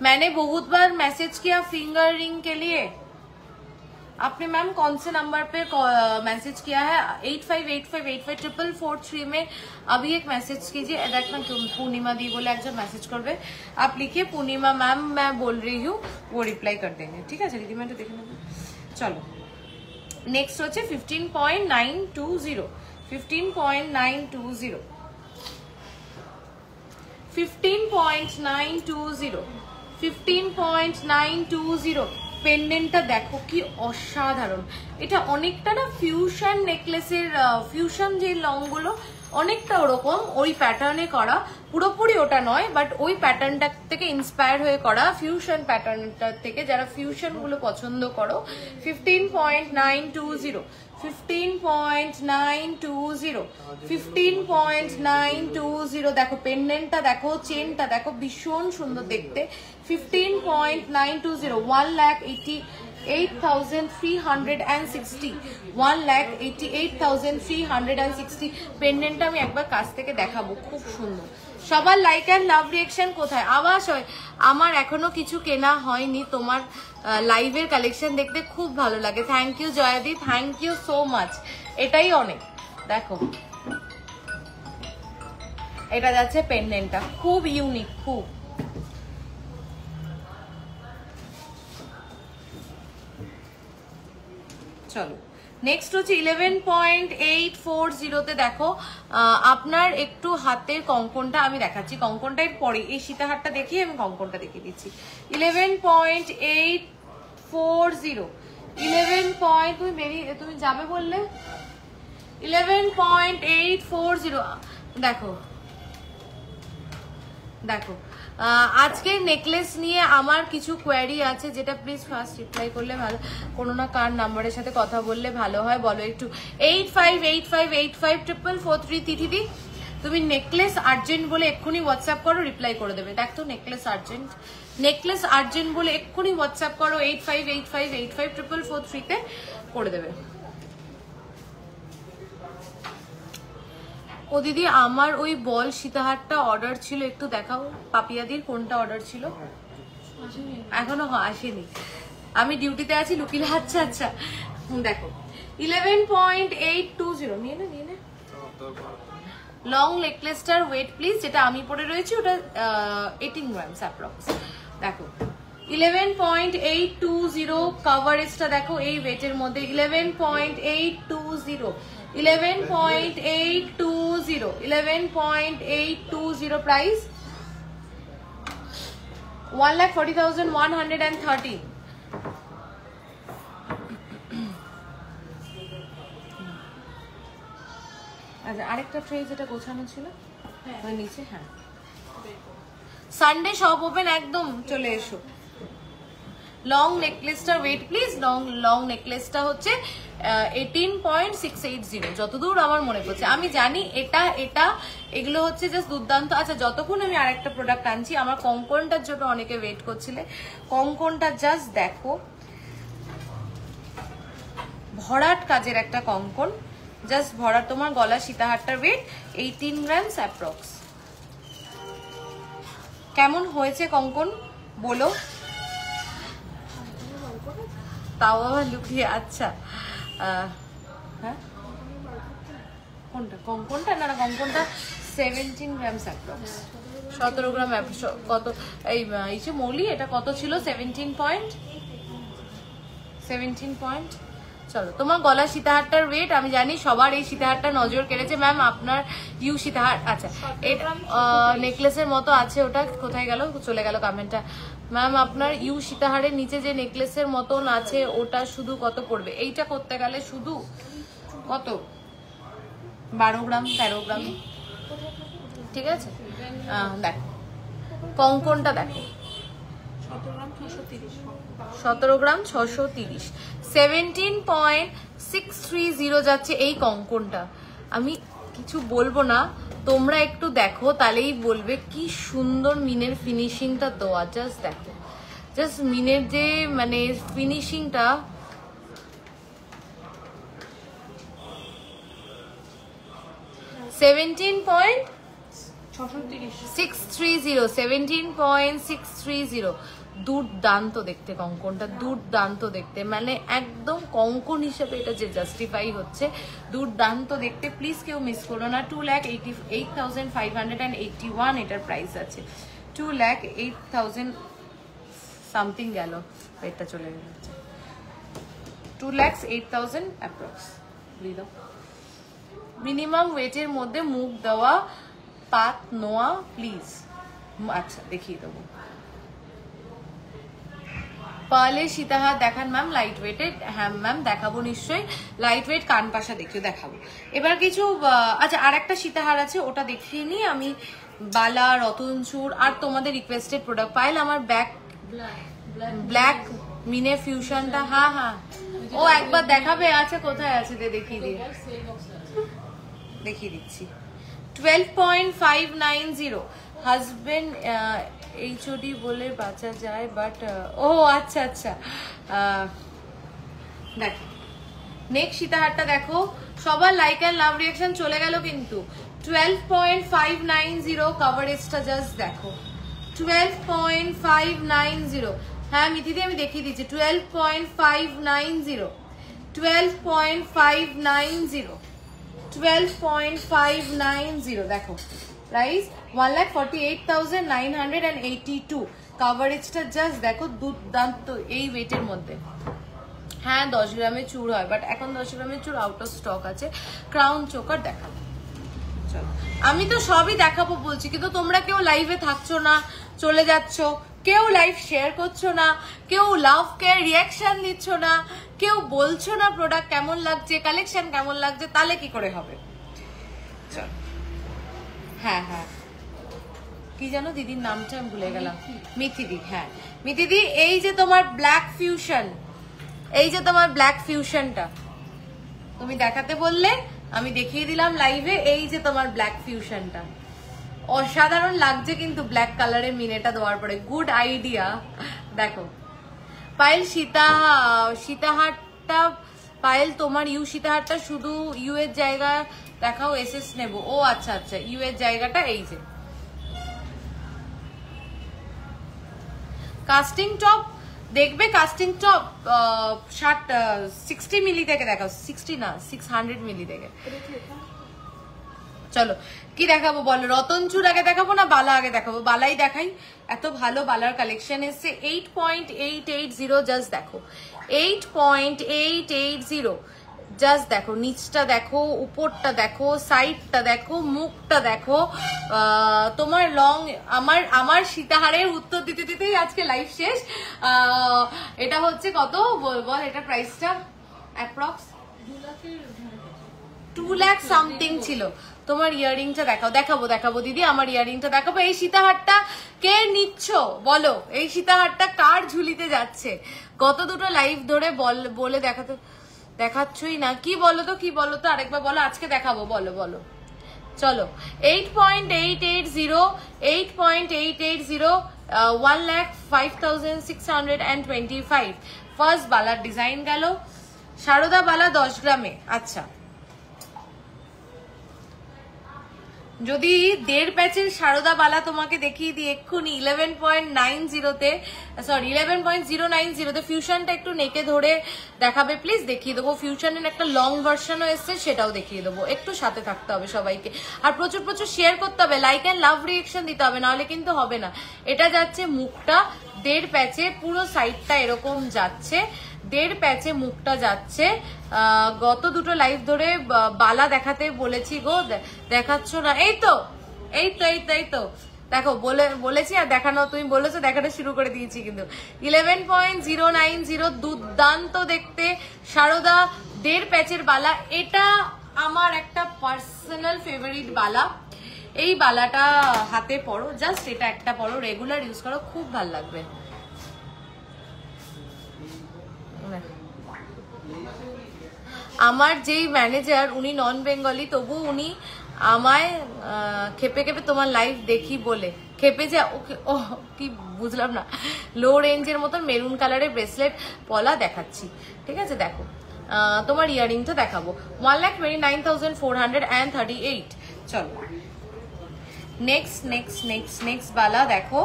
मैंने बहुत बार मैसेज किया फिंगर रिंग के लिए। आपने मैम कौन से नंबर पे मैसेज किया है? 8585854443 में अभी एक मैसेज कीजिए। देखना पूर्णिमा दी बोले एक मैसेज कर बे, आप लिखिए पूर्णिमा मैम मैं बोल रही हूँ, वो रिप्लाई कर देंगे। ठीक है दीदी, मैं तो देख लेंगे। चलो नेक्स्ट हो 15.920, 15.920, 15.920, 15.920। পেন্ডেন্টটা দেখো কি অসাধারণ। এটা অনেকটা না ফিউশন নেকলেসের, ফিউশন যে লংগুলো অনেকটা ওরকম ওই প্যাটার্নে করা, পুরোপুরি ওটা নয় বাট ওই প্যাটার্নটা থেকে ইন্সপায়ার হয়ে করা, ফিউশন প্যাটার্নটা থেকে যারা ফিউশন গুলো পছন্দ করো। 15.920, 15.920, 15.920। দেখো পেন্ডেন্টটা দেখো, চেনটা দেখো, ভীষণ সুন্দর দেখতে। 15.920, 1,88,360, 1,88,360। পেন্ডেন্টটা আমি একবার কাছ থেকে দেখাবো, খুব সুন্দর। সবার লাইক এন্ড লাভ রিঅ্যাকশন কোথায়? আওয়াজ হয়। আমার এখনো কিছু কেনা হয়নি, তোমার লাইভের কালেকশন দেখতে খুব ভালো লাগে। থ্যাংক ইউ জয়াদি, থ্যাংক ইউ সো মাচ। এটাই অনেক। দেখো এটা যাচ্ছে পেন্ডেন্টটা, খুব ইউনিক, খুব। চলো নেক্সট হচ্ছে 11.840 তে। দেখো আপনার একটু হাতের কঙ্কনটা আমি দেখাচ্ছি, কঙ্কনটা এর পরে, এই সীতাহারটা দেখিয়ে আমি কঙ্কনটা দেখিয়ে দিচ্ছি। 11.840, 11 তুমি যাবে বললে 11.840। দেখো দেখো আজকের নেকলেস নিয়ে আমার কিছু কোয়ারি আছে, যেটা প্লিজ ফার্স্ট রিপ্লাই করলে ভালো। কোনো না কার নাম্বারের সাথে কথা বললে ভালো হয় বলো একটু। 8585854443। তিথিদি তুমি নেকলেস আর্জেন্ট বলে এক্ষুনি হোয়াটসঅ্যাপ করো, রিপ্লাই করে দেবে। দেখ তো নেকলেস আর্জেন্ট, নেকলেস আর্জেন্ট বলে এক্ষুনি হোয়াটসঅ্যাপ করো 8585854443 তে করে দেবে। ও দিদি আমার ওই বল সীতাহারটা অর্ডার ছিল, একটু দেখাও। পাপিয়াদির কোনটা অর্ডার ছিল? এখনো আসেনি, আমি ডিউটিতে আছি লুকিলে। আচ্ছা আচ্ছা দেখো 11.820। নিয়ে নে নিয়ে নে। লং নেকলেসটার ওয়েট প্লিজ, যেটা আমি পরে রয়েছি ওটা 18 গ্রামস অ্যাপ্রক্স। দেখো 11.820 কভারেজটা দেখো এই ওয়েটের মধ্যে। 11.820, 11.820, 11.820 price, 1,40,113. আচ্ছা, আরেকটা ট্রে যেটা গোছানো ছিল ওই নিচে। হ্যাঁ, সানডে শপ ওপেন, একদম চলে এসো। লং নেকলেসটার ওয়েট প্লিজ। লং নেকলেসটা হচ্ছে 18.680, যতদূর আমার মনে পড়ছে। আমি জানি এটা এগুলো হচ্ছে জাস্ট দুর্দান্ত। আচ্ছা, যতক্ষণ আমি আরেকটা প্রোডাক্ট আনছি, আমার কঙ্কনটার জন্য অনেকে ওয়েট করছিলে। কঙ্কনটা জাস্ট দেখো, ভরাট কাজের একটা কঙ্কন, জাস্ট ভরা। তোমার গলা সীতাহারটার ওয়েট 18 গ্রামস অ্যাপ্রক্স। কেমন হয়েছে কঙ্কন বলো? তাও আবার লুকিয়ে। আচ্ছা, হ্যাঁ, কোনটা কঙ্কনটা? না, কঙ্কনটা 17 গ্রামস অ্যাপ্রক্স, 17 গ্রাম। কত এই যে মৌলি, এটা কত ছিল? 17 পয়েন্ট। চলো, তোমার গলা সীতাহারটার ওয়েট আমি জানি সবার এই সীতাহারটা নজর কেড়েছে। ম্যাম আপনার ইউ সীতাহার, আচ্ছা এটা নেকলেসের মতো আছে, ওটা কোথায় গেল? চলে গেল কমেন্টটা। ম্যাম আপনার ইউ সীতাহারের নিচে যে নেকলেসের মতন আছে ওটা শুধু কত পড়বে? এইটা করতে গেলে শুধু কত? 12 গ্রাম 13 গ্রাম, ঠিক আছে। দেখো কঙ্কনটা, দেখো 17 গ্রাম 630, 17.630 যাচ্ছে এই কঙ্কনটা। আমি কিছু বলবো না, তোমরা একটু দেখো, তাহলেই বলবে কি সুন্দর মিনের ফিনিশিংটা দেওয়া। জাস্ট দেখো, জাস্ট মিনের যে মানে ফিনিশিংটা, সেভেন্টিন পয়েন্ট 17.630, দুর্দান্ত দেখতে কঙ্কনটা, দুর্দান্ত দেখতে, মানে একদম কঙ্কন হিসেবে এটা যে জাস্টিফাই হচ্ছে, দুর্দান্ত দেখতে। প্লিজ কেউ মিস করো না। 2,88,581 এটার প্রাইস আছে। 2,08,000 সামথিং গেল, এটা চলে গেল। 2,08,000 অ্যাপ্রক্স। মিনিমাম ওয়েটের মধ্যে মুখ দেওয়া পাত নোয়া প্লিজ। আচ্ছা, দেখিয়ে দেবো। পার্লের সীতাহার দেখান ম্যাম, লাইট ওয়েটেড। হ্যাঁ ম্যাম, দেখাবো নিশ্চয়ই। লাইট ওয়েট কানপাশা দেখাবো। এবার কিছু, আচ্ছা আর একটা সীতাহার আছে, ওটা দেখিয়ে নিই আমি। বালা, রতনচুর আর তোমাদের রিকোয়েস্টেড প্রোডাক্ট। পাইল আমার ব্ল্যাক মিনে ফিউশনটা। হ্যাঁ, ও একবার দেখাবে। আচ্ছা, কোথায় আছে? দেখিয়ে দিচ্ছি। 12.590, হাজবেন্ড এইচওডি বলে বাঁচা যায়, বাট ও আচ্ছা, দেখো নেক্সট সীতাহারটা দেখো। সবার লাইক অ্যান্ড লাভ রিয়াকশন চলে গেল কিন্তু। 12.590 কভারেজটা জাস্ট দেখো, 12.590। হ্যাঁ মিথিদি, আমি দেখিয়ে দিচ্ছি। 12.590, 12.590, দেখো প্রাইস 1,48,982। কভারেজটা জাস্ট দেখো, দুর্দান্ত এই ওয়েটের মধ্যে। হ্যাঁ 10 গ্রামের চূড় হয়, বাট এখন 10 গ্রামের চূড় আউট অফ স্টক আছে। ক্রাউন চোকার দেখাবো। চলো, আমি তো সবই দেখাবো বলছি, কিন্তু তোমরা কেউ লাইভে থাকছো না, চলে যাচ্ছ, কেউ লাইভ শেয়ার করছো না, কেউ লাভ কেয়ার রিয়াকশন দিচ্ছ না, কেউ বলছো না প্রোডাক্ট কেমন লাগছে, কালেকশন কেমন লাগছে, তাহলে কি করে হবে? চল, হ্যাঁ কি জানো দিদির নামটা আমি ভুলে গেলাম। মিথিদি। হ্যাঁ মিথিদি, এই যে তোমার ব্ল্যাক ফিউশন, এই যে তোমার ব্ল্যাক ফিউশনটা তুমি দেখাতে বললে, আমি দেখিয়ে দিলাম লাইভে। এই যে তোমার ব্ল্যাক ফিউশনটা অসাধারণ লাগছে কিন্তু ব্ল্যাক কালারের মিনেটা দেওয়ার পরে। Good idea. দেখো পায়েল, সীতাহারটা পায়েল, তোমার ইউ সীতাহারটা শুধু ইউ এর জায়গা দেখাও, এসএস নেব। ও আচ্ছা, ইউ এর জায়গাটা এই যে কাস্টিং টপ দেখবে। কাস্টিং টপ 60 মিলি থেকে দেখাও। 60 না, 600 মিলি থেকে। চলো কি দেখাবো বলো? রতনচুর আগে দেখাবো না বালা আগে দেখাবো? বালাই দেখাই, এত ভালো বালার কালেকশন এসছে। 8.880 জাস্ট দেখো, 8.880 জাস্ট দেখো, নিচটা দেখো, উপরটা দেখো, সাইডটা দেখো, মুখটা দেখো। তোমার লং, আমার সীতাহারের উত্তর দিতে দিতেই আজকে লাইভ শেষ। এটা হচ্ছে কত বল, এটা প্রাইসটা অ্যাপ্রক্স 2 লাখ সামথিং ছিল। তোমার ইয়াররিংটা দেখাবো দিদি, আমার ইয়াররিংটা দেখাবো। এই সীতাহারটা কে নিচ্ছ বলো, এই সীতাহারটা কার ঝুলিতে যাচ্ছে? গত দুটো লাইভ ধরে বলে দেখাচ্ছই না, কি বলো তো আরেকবার বলো, আজকে দেখাবো, বলো চলো। 8.880, 8.880, 1,05,625 ফার্স্ট বালার ডিজাইন গেল। সারদা বালা 10 গ্রামে। আচ্ছা, যদি 1.5 প্যাচের সারদা বালা তোমাকে দেখিয়ে দিই এক্ষুনি 11.90-তে, সরি 11.090-তে। ফিউশনটা একটু নেকে ধরে দেখাবে প্লিজ, দেখিয়ে দেবো। ফিউশনের একটা লং ভার্সনও এসছে, সেটাও দেখিয়ে দেবো। একটু সাথে থাকতে হবে সবাইকে, আর প্রচুর শেয়ার করতে হবে, লাইক অ্যান্ড লাভ রিয়েকশন দিতে হবে, নাহলে কিন্তু হবে না। এটা যাচ্ছে মুখটা 1.5 প্যাচে, পুরো সাইডটা এরকম যাচ্ছে, 1.5 প্যাচে মুখটা যাচ্ছে। গত দুটো লাইভ ধরে বালা দেখাতে বলেছি গো, দেখাচ্ছ না। এই তো দেখো, বলেছি আর দেখানো, তুমি বলেছো, দেখানো শুরু করে দিয়েছি কিন্তু। 11.090, দুর্দান্ত দেখতে সারদা 1.5 প্যাচের বালা। এটা আমার একটা পার্সোনাল ফেভারিট বালা। এই বালাটা হাতে পরো, জাস্ট এটা একটা পরো, রেগুলার ইউজ করো, খুব ভালো লাগবে। আমার যেই ম্যানেজার, উনি নন বেঙ্গলি, তবু উনি আমায় খেপে তোমার লাইভ দেখি বলে খেপে যে, ওকে ও কি বুঝলাম না, লো রেঞ্জের মতন মেরুন কালারের ব্রেসলেট পলা দেখাচ্ছি, ঠিক আছে? দেখো তোমার ইয়াররিংটা দেখাবো, 1,29,438। চলো নেক্সট বালা দেখো,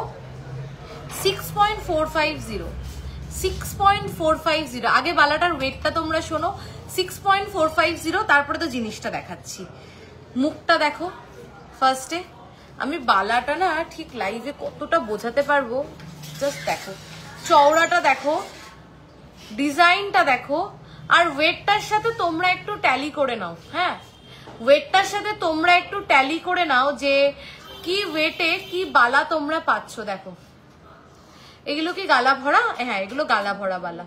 6.450, 6.450। আগে বালাটার ওয়েটটা তোমরা শোনো, 6.450। তারপরে তো জিনিসটা দেখাচ্ছি। মুখটা দেখো ফার্স্টে, আমি বালাটা না ঠিক লাইভে কতটা বোঝাতে পারবো, জাস্ট দেখো। চওড়াটা দেখো, ডিজাইনটা দেখো, আর ওয়েটটার সাথে তোমরা একটু ট্যালি করে নাও। হ্যাঁ, ওয়েটটার সাথে তোমরা একটু ট্যালি করে নাও যে কি ওয়েটে কি বালা তোমরা পাচ্ছ। দেখো এগুলো কি গালা ভরা? হ্যাঁ, এগুলো গালা ভরা বালা।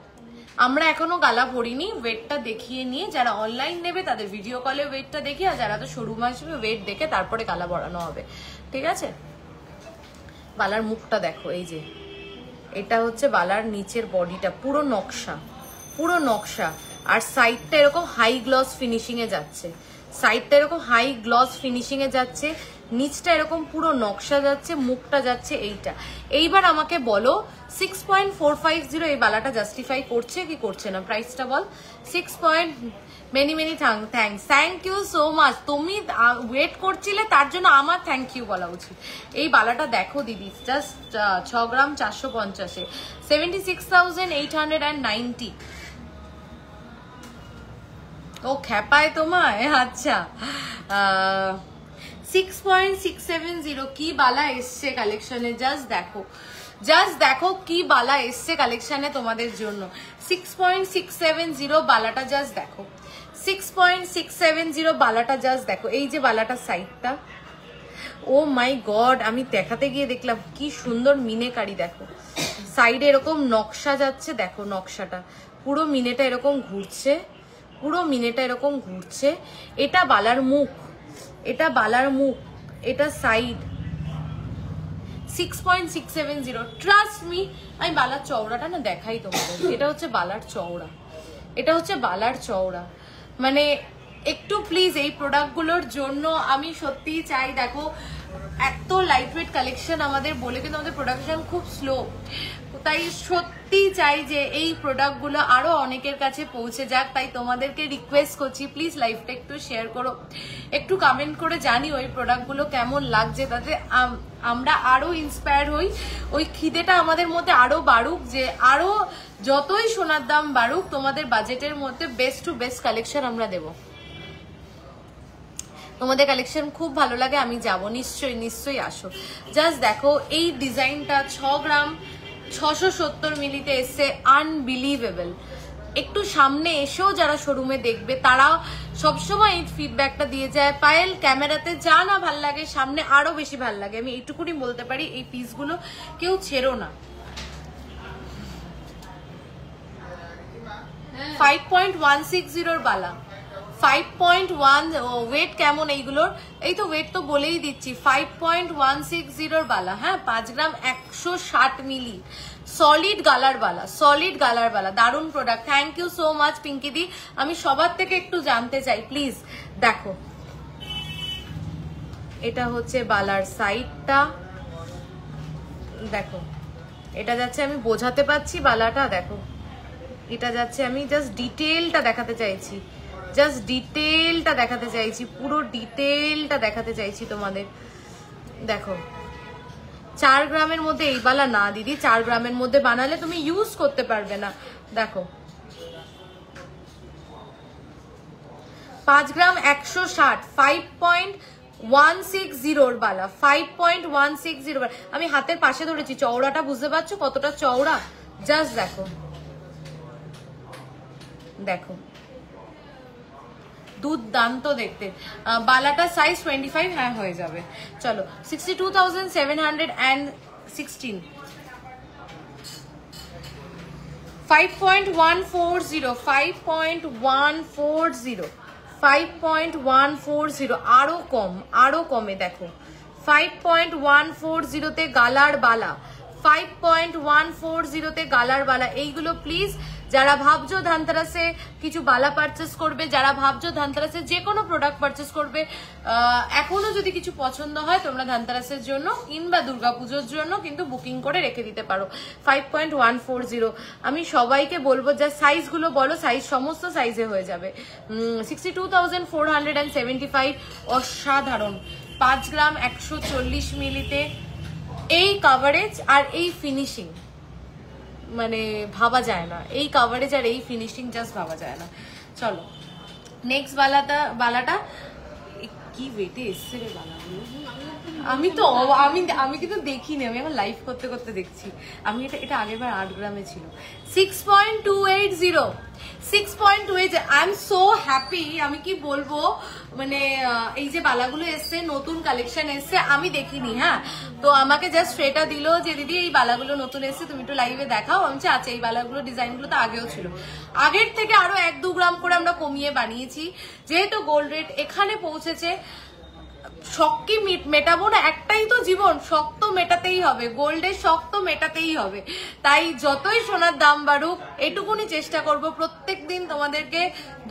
আমরা এখনো গালা ভরিনি, ওয়েটটা দেখিয়ে নিয়ে যারা অনলাইন নেবে তাদের ভিডিও কলে ওয়েটটা দেখি, আর যারা তো শোরুম আসবে ওয়েট দেখে তারপরে গালা ভরানো হবে, ঠিক আছে? বালার মুখটা দেখো, এই যে এটা হচ্ছে বালার নিচের বডিটা, পুরো নকশা, আর সাইডটা এরকম হাই গ্লস ফিনিশিং এ যাচ্ছে, নিচটা এরকম পুরো নকশা যাচ্ছে, মুখটা যাচ্ছে এইটা। এইবার আমাকে বলো 6.450 এই বালাটা জাস্টিফাই করছে কি করছে না? প্রাইসটা বল। 6. Many thank you so much. তুমি ওয়েট করছিলে তার জন্য আমার থ্যাংক ইউ বলা উচিত। এই বালাটা দেখো দিদি, জাস্ট 6 গ্রাম 450-এ 76,890। ও খেপায় তোমায়? আচ্ছা, 6.670 কি বালা এসছে কালেকশনে, জাস্ট দেখো কি বালা এসছে কালেকশনে তোমাদের জন্য। 6.670 বালাটা জাস্ট দেখো, 6.670 বালাটা জাস্ট দেখো। এই যে বালাটা সাইডটা, ও মাই গড, আমি দেখাতে গিয়ে দেখলাম কি সুন্দর মিনেকারি। দেখো সাইডে এরকম নকশা যাচ্ছে, দেখো নকশাটা পুরো মিনেটা এরকম ঘুরছে, এটা বালার মুখ, এটা সাইড। 6.670, trust me. আমি বালার চওড়াটা না দেখাই তোমাদের, এটা হচ্ছে বালার চওড়া, মানে একটু প্লিজ এই প্রোডাক্টগুলোর জন্য আমি সত্যিই চাই, দেখো এত লাইট ওয়েট কালেকশন আমাদের বলে কিন্তু আমাদের প্রোডাকশন খুব স্লো, তাই সত্যি চাই যে এই প্রোডাক্টগুলো আরো অনেকের কাছে পৌঁছে যাক। তাই তোমাদেরকে রিকোয়েস্ট করছি, প্লিজ লাইভটা একটু শেয়ার করো, একটু কমেন্ট করে জানিও এই প্রোডাক্টগুলো কেমন লাগছে, তাতে আমরা আরো ইন্সপায়ার হই, ওই খিদেটা আমাদের মধ্যে আরো বাড়ুক, যে আরো যতই সোনার দাম বাড়ুক তোমাদের বাজেটের মধ্যে বেস্ট টু বেস্ট কালেকশন আমরা দেবো। তোমাদের কালেকশন খুব ভালো লাগে, আমি যাবো, নিশ্চয়ই আসো। জাস্ট দেখো এই ডিজাইনটা 6 গ্রাম 670 মিলিতে এসছে, আনবিলিভেবল, একটু সামনে এসেও যারা শোরুমে দেখবে তারা সবসময় এই ফিডব্যাকটা দিয়ে যায়, পায়েল ক্যামেরাতে যা না ভাল লাগে সামনে আরো বেশি ভাল লাগে। আমি এইটুকুনি বলতে পারি, এই পিসগুলো কেউ ছেড়ো না। 5.160 বালা, 5.1 ওয়েট কেমন এইগুলোর? এই তো ওয়েট তো বলেই দিচ্ছি, 5.160 বালা। হ্যাঁ, 5 গ্রাম 160 মিলি, সলিড গালার বালা, সলিড গালার বালা, দারুণ product. Thank you so much Pinky দি। আমি সবার থেকে একটু জানতে চাই প্লিজ, দেখো এটা হচ্ছে বালার সাইডটা, দেখো এটা যাচ্ছে, আমি বোঝাতে পারছি বালাটা, দেখো এটা যাচ্ছে, আমি জাস্ট ডিটেলটা দেখাতে চাইছি, জাস্ট ডিটেলটা দেখাতে চাইছি, পুরো ডিটেলটা দেখাতে চাইছি তোমাদের। দেখো 4 গ্রামের মধ্যে এই বালা না দিদি, 4 গ্রামের মধ্যে বানালে তুমি ইউজ করতে পারবে না। দেখো 5 গ্রাম 160, 5.160 বালা, 5.160 বালা। আমি হাতের পাশে ধরেছি, চওড়াটা বুঝতে পারছো কতটা চওড়া? জাস্ট দেখো, দেখো দুর্দান্ত দেখতে। বালাটা সাইজ 25, হ্যাঁ হয়ে যাবে। চলো 62,716, 5.140, 5.140, 5.140, আরো কম, আরো কমে দেখো 5.140 তে গালার বালা, 5.140 তে গালার বালা। এইগুলো প্লিজ যারা ভাবছো ধানতেরাসে কিছু বালা পারচেস করবে, যারা ভাবছো ধানতেরাসে যে কোনো প্রোডাক্ট পারচেস করবে, এখনো যদি কিছু পছন্দ হয় তোমরা ধানতেরাসের জন্য কিংবা দুর্গাপুজোর জন্য কিন্তু বুকিং করে রেখে দিতে পারো। 5.140 আমি সবাইকে বলবো, যা সাইজগুলো বলো, সাইজ সমস্ত সাইজে হয়ে যাবে। 62,475, অসাধারণ। 5 গ্রাম 140 মিলিতে এই কাভারেজ আর এই ফিনিশিং মানে ভাবা যায় না, এই কাভারেজ আর এই ফিনিশিং জাস্ট ভাবা যায় না। চলো নেক্সট বালাটা কি ওয়েটে এসছে রে বালাগুলো, আমি কিন্তু দেখিনি, আমি এখন লাইভ করতে করতে দেখছি। আমি এটা আগেরবার 8 গ্রামে ছিল। 6.280, 6.280। আই এম সো হ্যাপি, আমি কি বলবো, মানে এই যে বালাগুলো এসছে, নতুন কালেকশন এসছে, আমি দেখিনি। হ্যাঁ, তো আমাকে জাস্ট সেটা দিল যে দিদি এই বালাগুলো নতুন এসছে, তুমি একটু লাইভে দেখাও। আমি আচ্ছা, এই বালাগুলো ডিজাইনগুলো তো আগেও ছিল, আগের থেকে আরো 1-2 গ্রাম করে আমরা কমিয়ে বানিয়েছি, যেহেতু গোল্ড রেট এখানে পৌঁছেছে। শখ কি মেটাবো না? একটাই তো জীবন, শখ তো মেটাতেই হবে, গোল্ডের শখ তো মেটাতেই হবে। তাই যতই সোনার দাম বাড়ুক, এটুকুনি চেষ্টা করব প্রত্যেক দিন তোমাদেরকে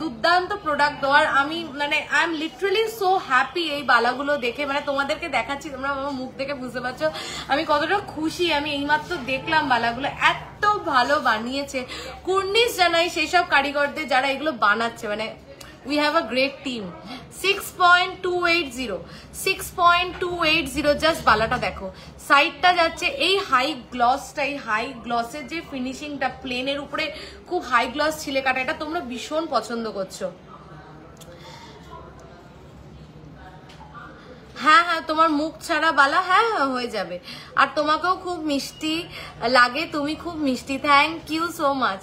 দুর্দান্ত প্রোডাক্ট দেওয়ার। আমি মানে I am literally so happy এই বালাগুলো দেখে, মানে তোমাদেরকে দেখাচ্ছি, তোমরা আমার মুখ দেখে বুঝতে পারছো আমি কতটা খুশি। আমি এইমাত্র দেখলাম বালাগুলো এত ভালো বানিয়েছে। কুর্নিশ জানাই সেই সব কারিগরদের যারা এগুলো বানাচ্ছে, মানে we have a great team। 6.280, 6.280 just বালাটা দেখো, সাইডটা যাচ্ছে এই হাই গ্লসটা, এই হাই গ্লসের যে ফিনিশিংটা, প্লেনের উপরে খুব হাই গ্লস ছিলে কাটা, এটা তোমরা ভীষণ পছন্দ করছো। হ্যাঁ হ্যাঁ, তোমার মুখ ছাড়া বালা, হ্যাঁ হ্যাঁ হয়ে যাবে। আর তোমাকেও খুব মিষ্টি লাগে, তুমি খুব মিষ্টি, thank you so much.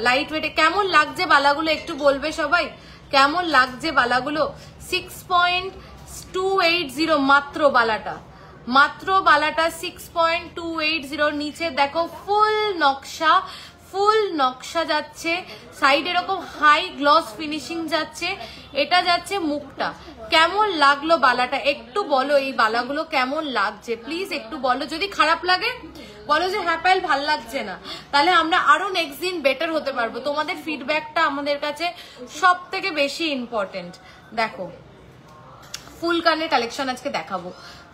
Light ওয়েটে কেমন লাগছে বালাগুলো একটু বলবে সবাই, কেমন লাগছে বালাগুলো? 6.280 মাত্র বালাটা, মাত্র বালাটা 6.280। নিচে দেখো ফুল নকশা, ফুল নকশা যাচ্ছে, সাইড এরকম হাই গ্লস ফিনিশিং যাচ্ছে, এটা যাচ্ছে মুখটা। কেমন লাগলো বালাটা একটু বলো, এই বালাগুলো কেমন লাগছে প্লিজ একটু বলো। যদি খারাপ লাগে বলো যে হ্যাঁ পায়েল ভাল লাগছে না, তাহলে আমরা আরো নেক্সট দিন বেটার হতে পারবো। তোমাদের ফিডব্যাকটা আমাদের কাছে সব থেকে বেশি ইম্পর্টেন্ট। দেখো ফুল কানের কালেকশন আজকে দেখাবো,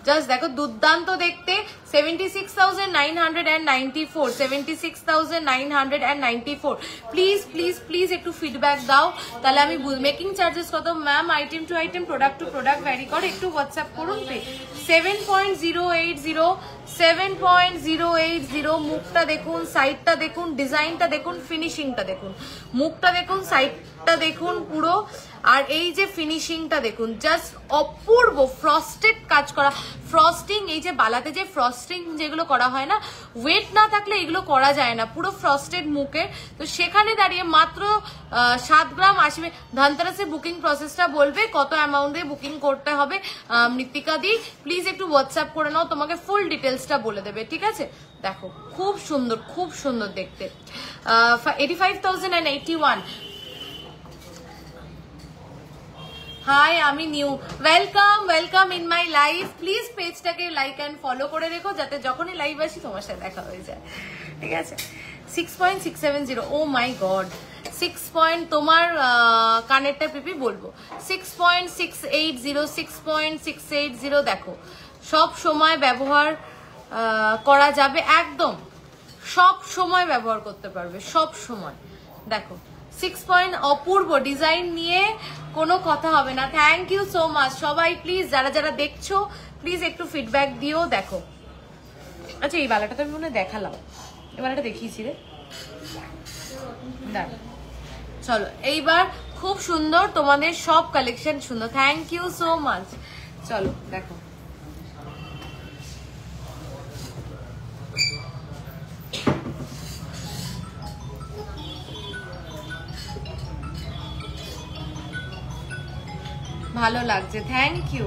জাস্ট দেখো দুর্দান্ত দেখতে। 76,994, 76,994। প্লিজ প্লিজ প্লিজ একটু ফিডব্যাক দাও, তাহলে আমি মেকিং চার্জেস কত ma'am? Item to item, product to product vary করে, একটু হোয়াটসঅ্যাপ করুন। 7.080, 7.080। মুখটা দেখুন, সাইডটা দেখুন, ডিজাইনটা দেখুন, ফিনিশিংটা দেখুন। মুখটা দেখুন, সাইডটা দেখুন পুরো, আর এই যে ফিনিশিংটা দেখুন, জাস্ট অপূর্ব। ফ্রস্টেড কাজ করা, ফ্রস্টিং, এই যে বালাতে যে ফ্রস্টিং যেগুলো করা হয় না, ওয়েট না থাকলে এগুলো করা যায় না, পুরো ফ্রস্টেড মুখে। তো সেখানে দাঁড়িয়ে মাত্র 7 গ্রাম আসবে। ধনতেরাসের বুকিং প্রসেসটা বলবে কত অ্যামাউন্টে বুকিং করতে হবে মৃত্তিকা দি, প্লিজ একটু হোয়াটসঅ্যাপ করে নাও, তোমাকে ফুল ডিটেলসটা বলে দেবে, ঠিক আছে? দেখো খুব সুন্দর, খুব সুন্দর দেখতে। 85,081। হাই, আমি new. Welcome, welcome in my life. Please পেজটাকে লাইক অ্যান্ড ফলো করে রেখো, যাতে যখনই লাইভ আসি তোমার সাথে দেখা হয়ে যায়, ঠিক আছে? 6.670। ও মাই গড, 6 তোমার কানেরটা পিপি বলবো 6.680, 6.680। দেখো সব সময় ব্যবহার করা যাবে, একদম সব সময় ব্যবহার করতে পারবে, সব সময়। দেখো 6 অপূর্ব ডিজাইন নিয়ে কোনো কথা হবে না। থ্যাংক ইউ সো মাচ সবাই। প্লিজ যারা যারা দেখছো প্লিজ একটু ফিডব্যাক দিও। দেখো, আচ্ছা এই বালাটা তো আমি মনে হয় দেখালাম, এই বালাটা দেখিয়েছি রে, দাঁড়া। চলো এইবার খুব সুন্দর, তোমাদের সব কালেকশন সুন্দর। Thank you so much. চলো দেখো, ভালো লাগছে, থ্যাংক ইউ।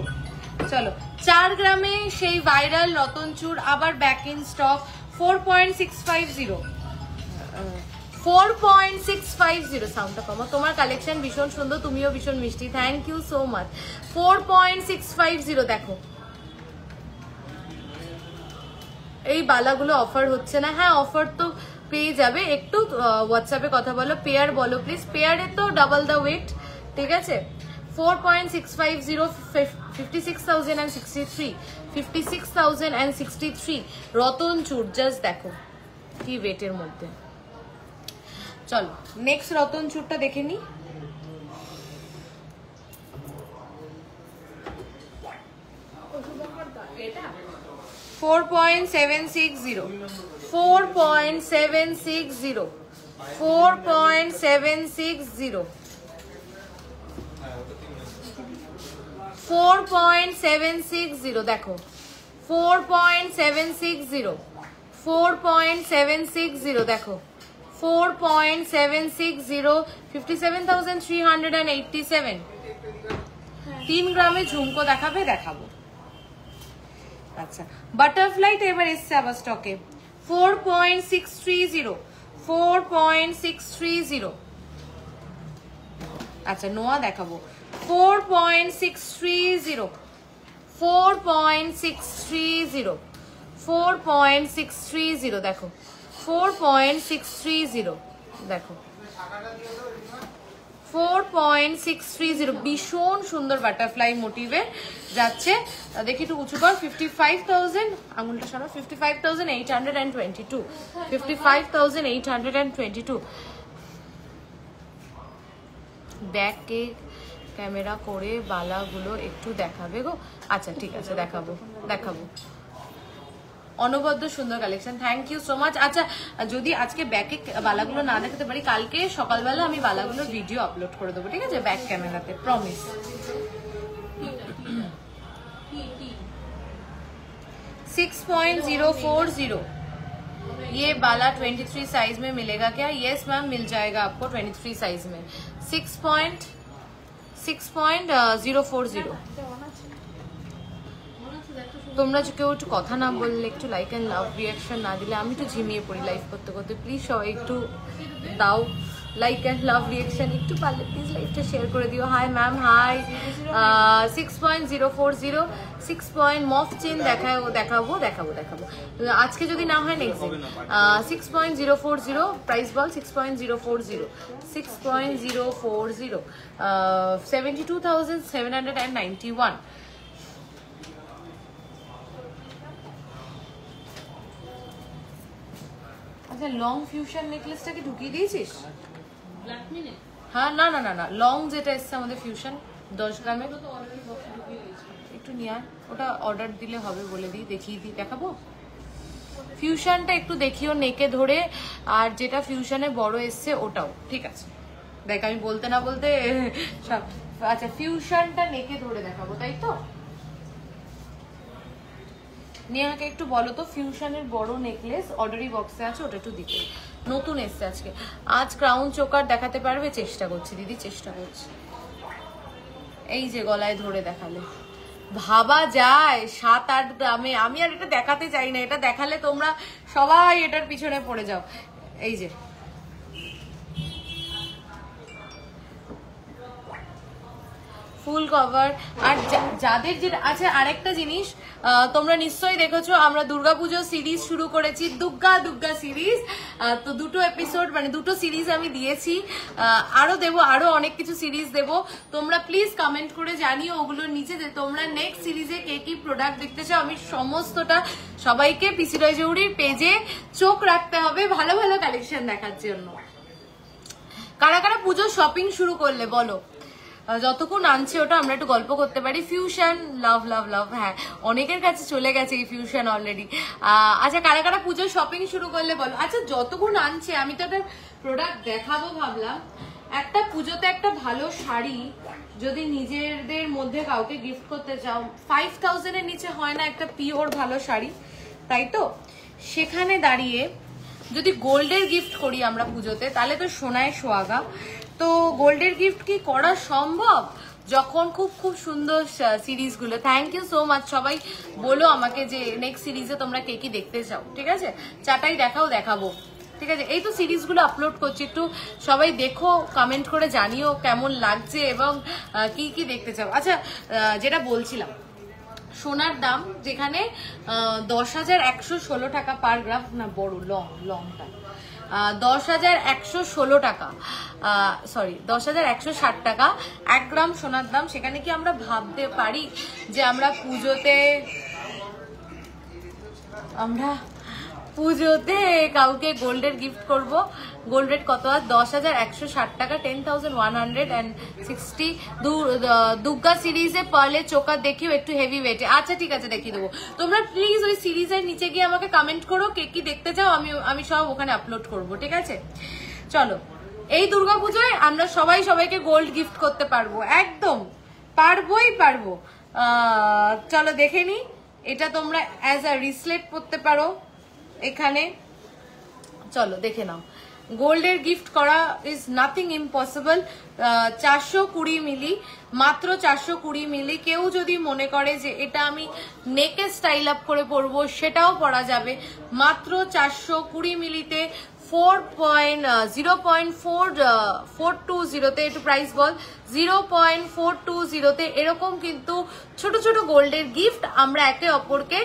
চলো 4 গ্রামে সেই ভাইরাল রতনচুর আবার ব্যাক ইন স্টক। 4.650, 4.650। সাউন্ডটা কমা। তোমার কালেকশন ভীষণ সুন্দর, তুমিও ভীষণ মিষ্টি, থ্যাংক ইউ সো মাচ। 4.650। দেখো এই বালাগুলো অফার হচ্ছে না, হ্যাঁ অফার তো পেয়ে যাবে, একটু হোয়াটসঅ্যাপে কথা বলো, পেয়ার বলো প্লিজ। পেয়ারে তো ডাবল দ্য ওয়েট, ঠিক আছে? 4.650, 56,063, 56,063 রতন চুর। জাস্ট দেখো কি ওয়েটের মধ্যে। চলো নেক্সট রতন চুরটা দেখে নি। এটা 4.760, 4.760, 4.760, 4.760। দেখো 4.760, 4.760। দেখো 4.760, 57,387। 3 গ্রামে ঝুমকো দেখাবে, দেখাবো। আচ্ছা বাটারফ্লাইটা এবার এসছে আবার স্টকে। 4.630, 4.630। আচ্ছা নোয়া দেখাবো। 4.630, 4.630, 4.630। দেখো 4.630। দেখো 4.630, ভীষণ সুন্দর বাটারফ্লাই মোটিভে যাচ্ছে। দেখি একটু উঁচু কর। 55,000, আঙুলটা সরাও। 55,822, 55,822। ব্যাকে ক্যামেরা করে বালাগুলো একটু দেখাবে গো। আচ্ছা ঠিক আছে, দেখাবো দেখাবো। অনবদ্য সুন্দর collection, thank you so much. আচ্ছা যদি আজকে ব্যাকে বালাগুলো না দেখাতে পারি, কালকে সকালবেলা আমি বালাগুলোর ভিডিও আপলোড করে দেবো, ঠিক আছে? ব্যাক ক্যামেরাতে, प्रॉमिस। 6.040, ये बाला 23 साइज में मिलेगा क्या? यस मैम मिल जाएगा आपको 23 साइज में। 6.040। তোমরা কেউ একটু কথা না বললে, একটু লাইক অ্যান্ড লাভ রিয়াকশন না দিলে আমি একটু ঝিমিয়ে পড়ি লাইভ করতে করতে। প্লিজ সবাই একটু দাও লাইক অ্যান্ড লাভ রিয়াকশন, একটু পারলে প্লিজ লাইভটা শেয়ার করে দিও। Hi ma'am, hi. 6.040, 6. মফ চেন দেখায়, ও দেখাবো দেখাবো দেখাবো আজকে যদি না হয় নেক্সট দিন। 6.040 প্রাইস বল। 6.040, 6.040, 72,791। আচ্ছা লং ফিউশন নেকলেসটা কি ঢুকিয়ে দিয়েছিস? হ্যাঁ না না না না, লং যেটা এসছে আমাদের ফিউশন 10 গ্রামের, একটু নিয়ে আয়। ওটা অর্ডার দিলে হবে, বলে দিই, দেখিয়ে দিই, দেখাবো। ফিউশনটা একটু দেখিও নেকে ধরে, আর যেটা ফিউশনে বড় এসছে ওটাও ঠিক আছে। দেখ আমি বলতে না বলতে সব। আচ্ছা ফিউশনটা নেকে ধরে দেখাবো তাই তো? নেহাকে একটু বলো তো ফিউশনের বড় নেকলেস অর্ডারি বক্সে আছে, ওটা একটু দিতে, নতুন এসছে আজকে। আজ ক্রাউন চোকার দেখাতে পারবে? চেষ্টা করছি দিদি, চেষ্টা করছি। এই যে গলায় ধরে দেখালে ভাবা যায় 7-8 গ্রামে। আমি আর এটা দেখাতে চাই না, এটা দেখালে তোমরা সবাই এটার পিছনে পড়ে যাও। এই যে ফুল কভার। আর যাদের যেটা আছে, আরেকটা জিনিস তোমরা নিশ্চয়ই দেখেছো আমরা দুর্গাপুজো সিরিজ শুরু করেছি, দুর্গা সিরিজ। তো দুটো এপিসোড মানে দুটো সিরিজ আমি দিয়েছি, আরো দেবো, আরো অনেক কিছু সিরিজ দেব। তোমরা প্লিজ কমেন্ট করে জানিও ওগুলোর নিচে যে তোমরা নেক্সট সিরিজে কে কি প্রোডাক্ট দেখতে চাও। আমি সমস্তটা সবাইকে পিসি রায়চৌধুরীর পেজে চোখ রাখতে হবে ভালো ভালো কালেকশন দেখার জন্য। কারা কারা পুজোর শপিং শুরু করলে বলো? যতক্ষণ আনছে ওটা আমরা একটু গল্প করতে পারি। ফিউশন লাভ লাভ লাভ, হ্যাঁ অনেকের কাছে চলে গেছে এই ফিউশন অলরেডি। আচ্ছা কারা কারা পুজোর শপিং শুরু করলে বলো? আচ্ছা যতক্ষণ আনছে আমি তো একটা প্রোডাক্ট দেখাবো ভাবলাম। একটা পুজোতে একটা ভালো শাড়ি যদি নিজেদের মধ্যে কাউকে গিফট করতে চাও, 5000 এর নিচে হয় না একটা পিওর ভালো শাড়ি, তাই তো? সেখানে দাঁড়িয়ে যদি গোল্ডের গিফট করি আমরা পুজোতে, তাহলে তো সোনায় সোহাগা। তো গোল্ডের গিফট কি করা সম্ভব যখন খুব খুব সুন্দর সিরিজগুলো। থ্যাংক ইউ সো মাচ, সবাই বলো আমাকে যে নেক্সট সিরিজে তোমরা কে কি দেখতে চাও, ঠিক আছে? চাটাই দেখাবো, ঠিক আছে? এই তো সিরিজগুলো আপলোড করছি, একটু সবাই দেখো, কমেন্ট করে জানিও কেমন লাগছে এবং কি কি দেখতে চাও। আচ্ছা যেটা বলছিলাম, সোনার দাম যেখানে 10,116 টাকা পার গ্রাম, না বড় লংটা 10,116 টাকা, সরি 10,160 টাকা 1 গ্রাম সোনার দাম। সেখানে কি আমরা ভাবতে পারি যে আমরা পুজোতে কাউকে গোল্ডের গিফট করব? গোল্ড রেট কত? 10,160 টাকা, 10,160। দুর্গা সিরিজে পারলে চোকার দেখিও একটু হেভি ওয়েটে। আচ্ছা ঠিক আছে দেখিয়ে দেবো। তোমরা প্লিজ ওই সিরিজের নিচে গিয়ে আমাকে কমেন্ট করো কে কি দেখতে চাও, আমি সব ওখানে আপলোড করব, ঠিক আছে? চলো এই দুর্গাপুজোয় আমরা সবাইকে গোল্ড গিফট করতে পারবো, একদম পারবো। চলো দেখে নি, এটা তোমরা অ্যাজ আ রিসলেট করতে পারো এখানে। চলো দেখে নাও, গোল্ডের গিফট করা ইজ নাথিং ইম্পসিবল। 420 মিলি, মাত্র 420 মিলি। কেউ যদি মনে করে যে এটা আমি নেকে স্টাইল আপ করে পরবো, সেটাও পরা যাবে মাত্র 420 মিলিতে। 0.420 তে, একটু প্রাইস বল। 0.420 তে এরকম কিন্তু ছোট ছোট গোল্ডের গিফট আমরা একে অপরকে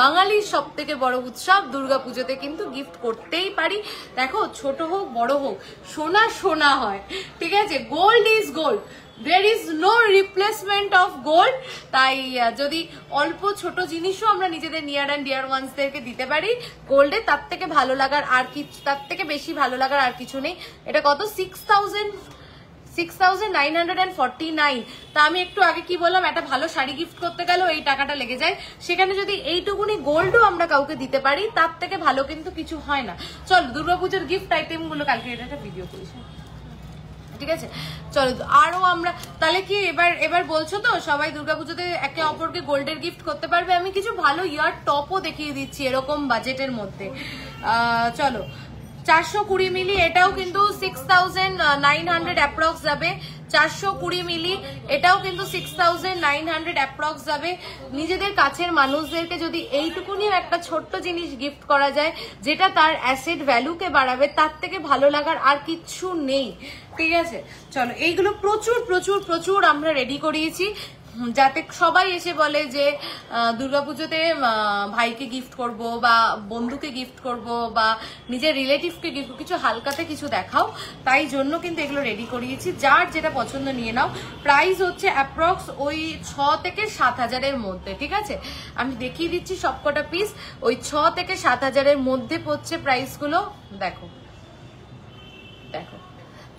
বাঙালির সব থেকে বড় উৎসব দুর্গাপুজোতে কিন্তু গিফট করতেই পারি। দেখো ছোট হোক বড় হোক, সোনা সোনা হয়, ঠিক আছে? Gold is gold, there is no replacement of gold। তাই যদি অল্প ছোট জিনিসও আমরা নিজেদের নিয়ার অ্যান্ড ডিয়ার ওয়ান্সদেরকে দিতে পারি গোল্ডে, তার থেকে ভালো লাগার আর কিছু, তার থেকে বেশি ভালো লাগার আর কিছু নেই। এটা কত? 6,949। তা আমি একটু আগে কি বললাম, একটা ভালো শাড়ি গিফট করতে গেলেও এই টাকাটা লেগে যায়, সেখানে যদি এইটুকুনি গোল্ডও আমরা কাউকে দিতে পারি তার থেকে ভালো কিন্তু কিছু হয় না। চল দুর্গাপুজোর গিফট আইটেম গুলো কালকে এটা একটা ভিডিও করিস, ঠিক আছে? চলো আরো আমরা তাহলে কি এবার বলছো তো সবাই দুর্গাপুজোতে একে অপরকে গোল্ডের গিফট করতে পারবে? আমি কিছু ভালো ইয়ার টপও দেখিয়ে দিচ্ছি এরকম বাজেটের মধ্যে। চলো 420 মিলি, এটাও কিন্তু 6,900 অ্যাপ্রক্স যাবে। 420 মিলি, এটাও কিন্তু 6,900 অ্যাপ্রক্স যাবে। নিজেদের কাছের মানুষদেরকে যদি এইটুকুনিও একটা ছোট্ট জিনিস গিফট করা যায় যেটা তার অ্যাসেট ভ্যালুকে বাড়াবে, তার থেকে ভালো লাগার আর কিচ্ছু নেই, ঠিক আছে? চলো এইগুলো প্রচুর আমরা রেডি করিয়েছি, যাতে সবাই এসে বলে যে দুর্গাপুজোতে ভাইকে গিফট করব বা বন্ধুকে গিফট করব বা নিজের রিলেটিভকে গিফট, কিছু হালকাতে কিছু দেখাও, তাই জন্য কিন্তু এগুলো রেডি করিয়েছি। যার যেটা পছন্দ নিয়ে নাও। প্রাইস হচ্ছে অ্যাপ্রক্স ওই 6 থেকে 7,000-এর মধ্যে, ঠিক আছে? আমি দেখিয়ে দিচ্ছি সবকটা পিস, ওই 6 থেকে 7,000-এর মধ্যে পড়ছে প্রাইসগুলো। দেখো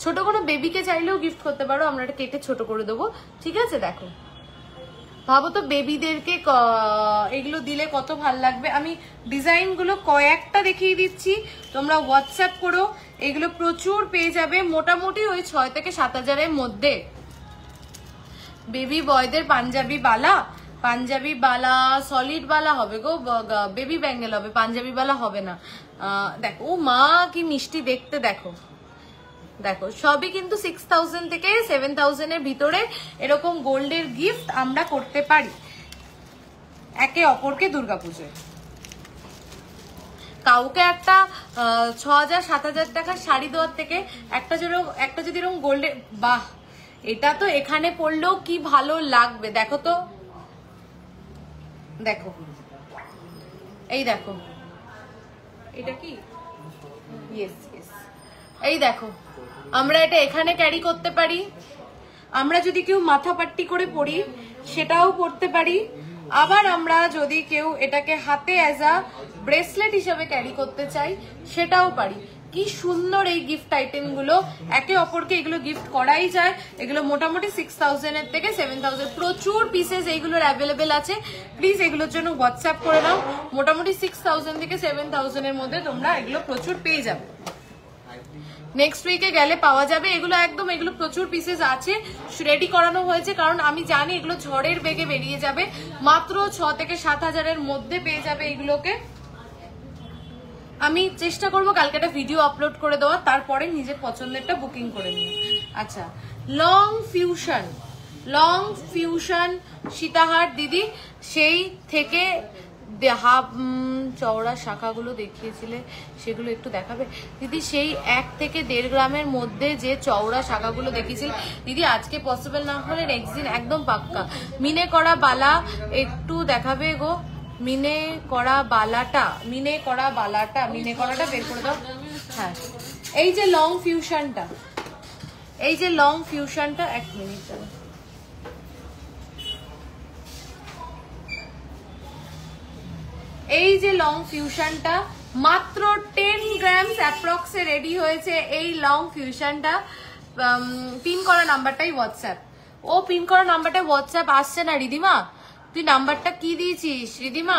ছোট কোনো বেবিকে চাইলেও গিফট করতে পারো, আমরা এটা কেটে ছোট করে দেবো, ঠিক আছে? দেখো ভাবো তো বেবিদেরকে এগুলো দিলে কত ভাল লাগবে। আমি ডিজাইনগুলো কয়েকটা দেখিয়ে দিচ্ছি, তোমরা হোয়াটসঅ্যাপ করো, এগুলো প্রচুর পেয়ে যাবে, মোটামুটি ওই 6 থেকে 7,000-এর মধ্যে। বেবি বয়দের পাঞ্জাবি বালা সলিড বালা হবে গো, বেবি ব্যাঙ্গেল হবে, পাঞ্জাবি বালা হবে না। দেখো ও মা কি মিষ্টি দেখতে, দেখো দেখো সবই কিন্তু 6,000 থেকে 7,000-এর ভিতরে এরকম গোল্ডের গিফট আমরা করতে পারি একে অপরকে দুর্গাপুজোয়। কাউকে একটা 6,000-7,000 টাকার শাড়ি দেওয়ার থেকে একটা যদি এরকম গোল্ডের, বাহ এটা তো এখানে পরলেও কি ভালো লাগবে। দেখো তো, দেখো এই দেখো, এটা কি, ইয়েস ইয়েস, এই দেখো আমরা এটা এখানে ক্যারি করতে পারি, আমরা যদি কেউ মাথা পাট্টি করে পরি সেটাও পরতে পারি, আবার আমরা যদি কেউ এটাকে হাতে অ্যাজ আ ব্রেসলেট হিসেবে ক্যারি করতে চাই সেটাও পারি। কি সুন্দর এই গিফট আইটেম গুলো, একে অপরকে এগুলো গিফট করাই যায়। এগুলো মোটামুটি 6,000-এর থেকে 7,000, প্রচুর পিসেস এইগুলোর অ্যাভেলেবেল আছে। প্লিজ এগুলোর জন্য হোয়াটসঅ্যাপ করে নাও, মোটামুটি 6,000 থেকে 7,000-এর মধ্যে তোমরা এগুলো প্রচুর পেয়ে যাবে। নেক্সট উইকে গেলে পাওয়া যাবে এগুলো, একদম এগুলো প্রচুর পিসেস আছে, রেডি করানো হয়েছে, কারণ আমি জানি এগুলো ঝড়ের বেগে বেরিয়ে যাবে। মাত্র 6 থেকে 7,000-এর মধ্যে পেয়ে যাবে এগুলোকে। আমি চেষ্টা করবো কালকে একটা ভিডিও আপলোড করে দেওয়ার, তারপরে নিজের পছন্দেরটা বুকিং করে নিই। আচ্ছা, লং ফিউশন সীতাহার দিদি, সেই থেকে চওড়া শাখাগুলো দেখিয়েছিলে সেগুলো একটু দেখাবে দিদি। সেই 1 থেকে 1.5 গ্রামের মধ্যে যে চওড়া শাখাগুলো দেখিয়েছিল দিদি, আজকে পসিবল না হলে নেক্সট দিন একদম পাক্কা। মিনে করা বালা একটু দেখাবে গো, মিনে করা বালাটা বের করে দাও। হ্যাঁ, এই যে লং ফিউশনটা, 1 মিনিট, এই যে লং ফিউশনটা মাত্র 10 গ্রামস অ্যাপ্রক্সে রেডি হয়েছে। এই লং ফিউশনটা পিন করা নাম্বারটাই হোয়াটসঅ্যাপ, ও পিন করা নাম্বারটা হোয়াটসঅ্যাপ আসছে না রিদিমা, তুই নাম্বারটা কি দিয়েছিস রিদিমা?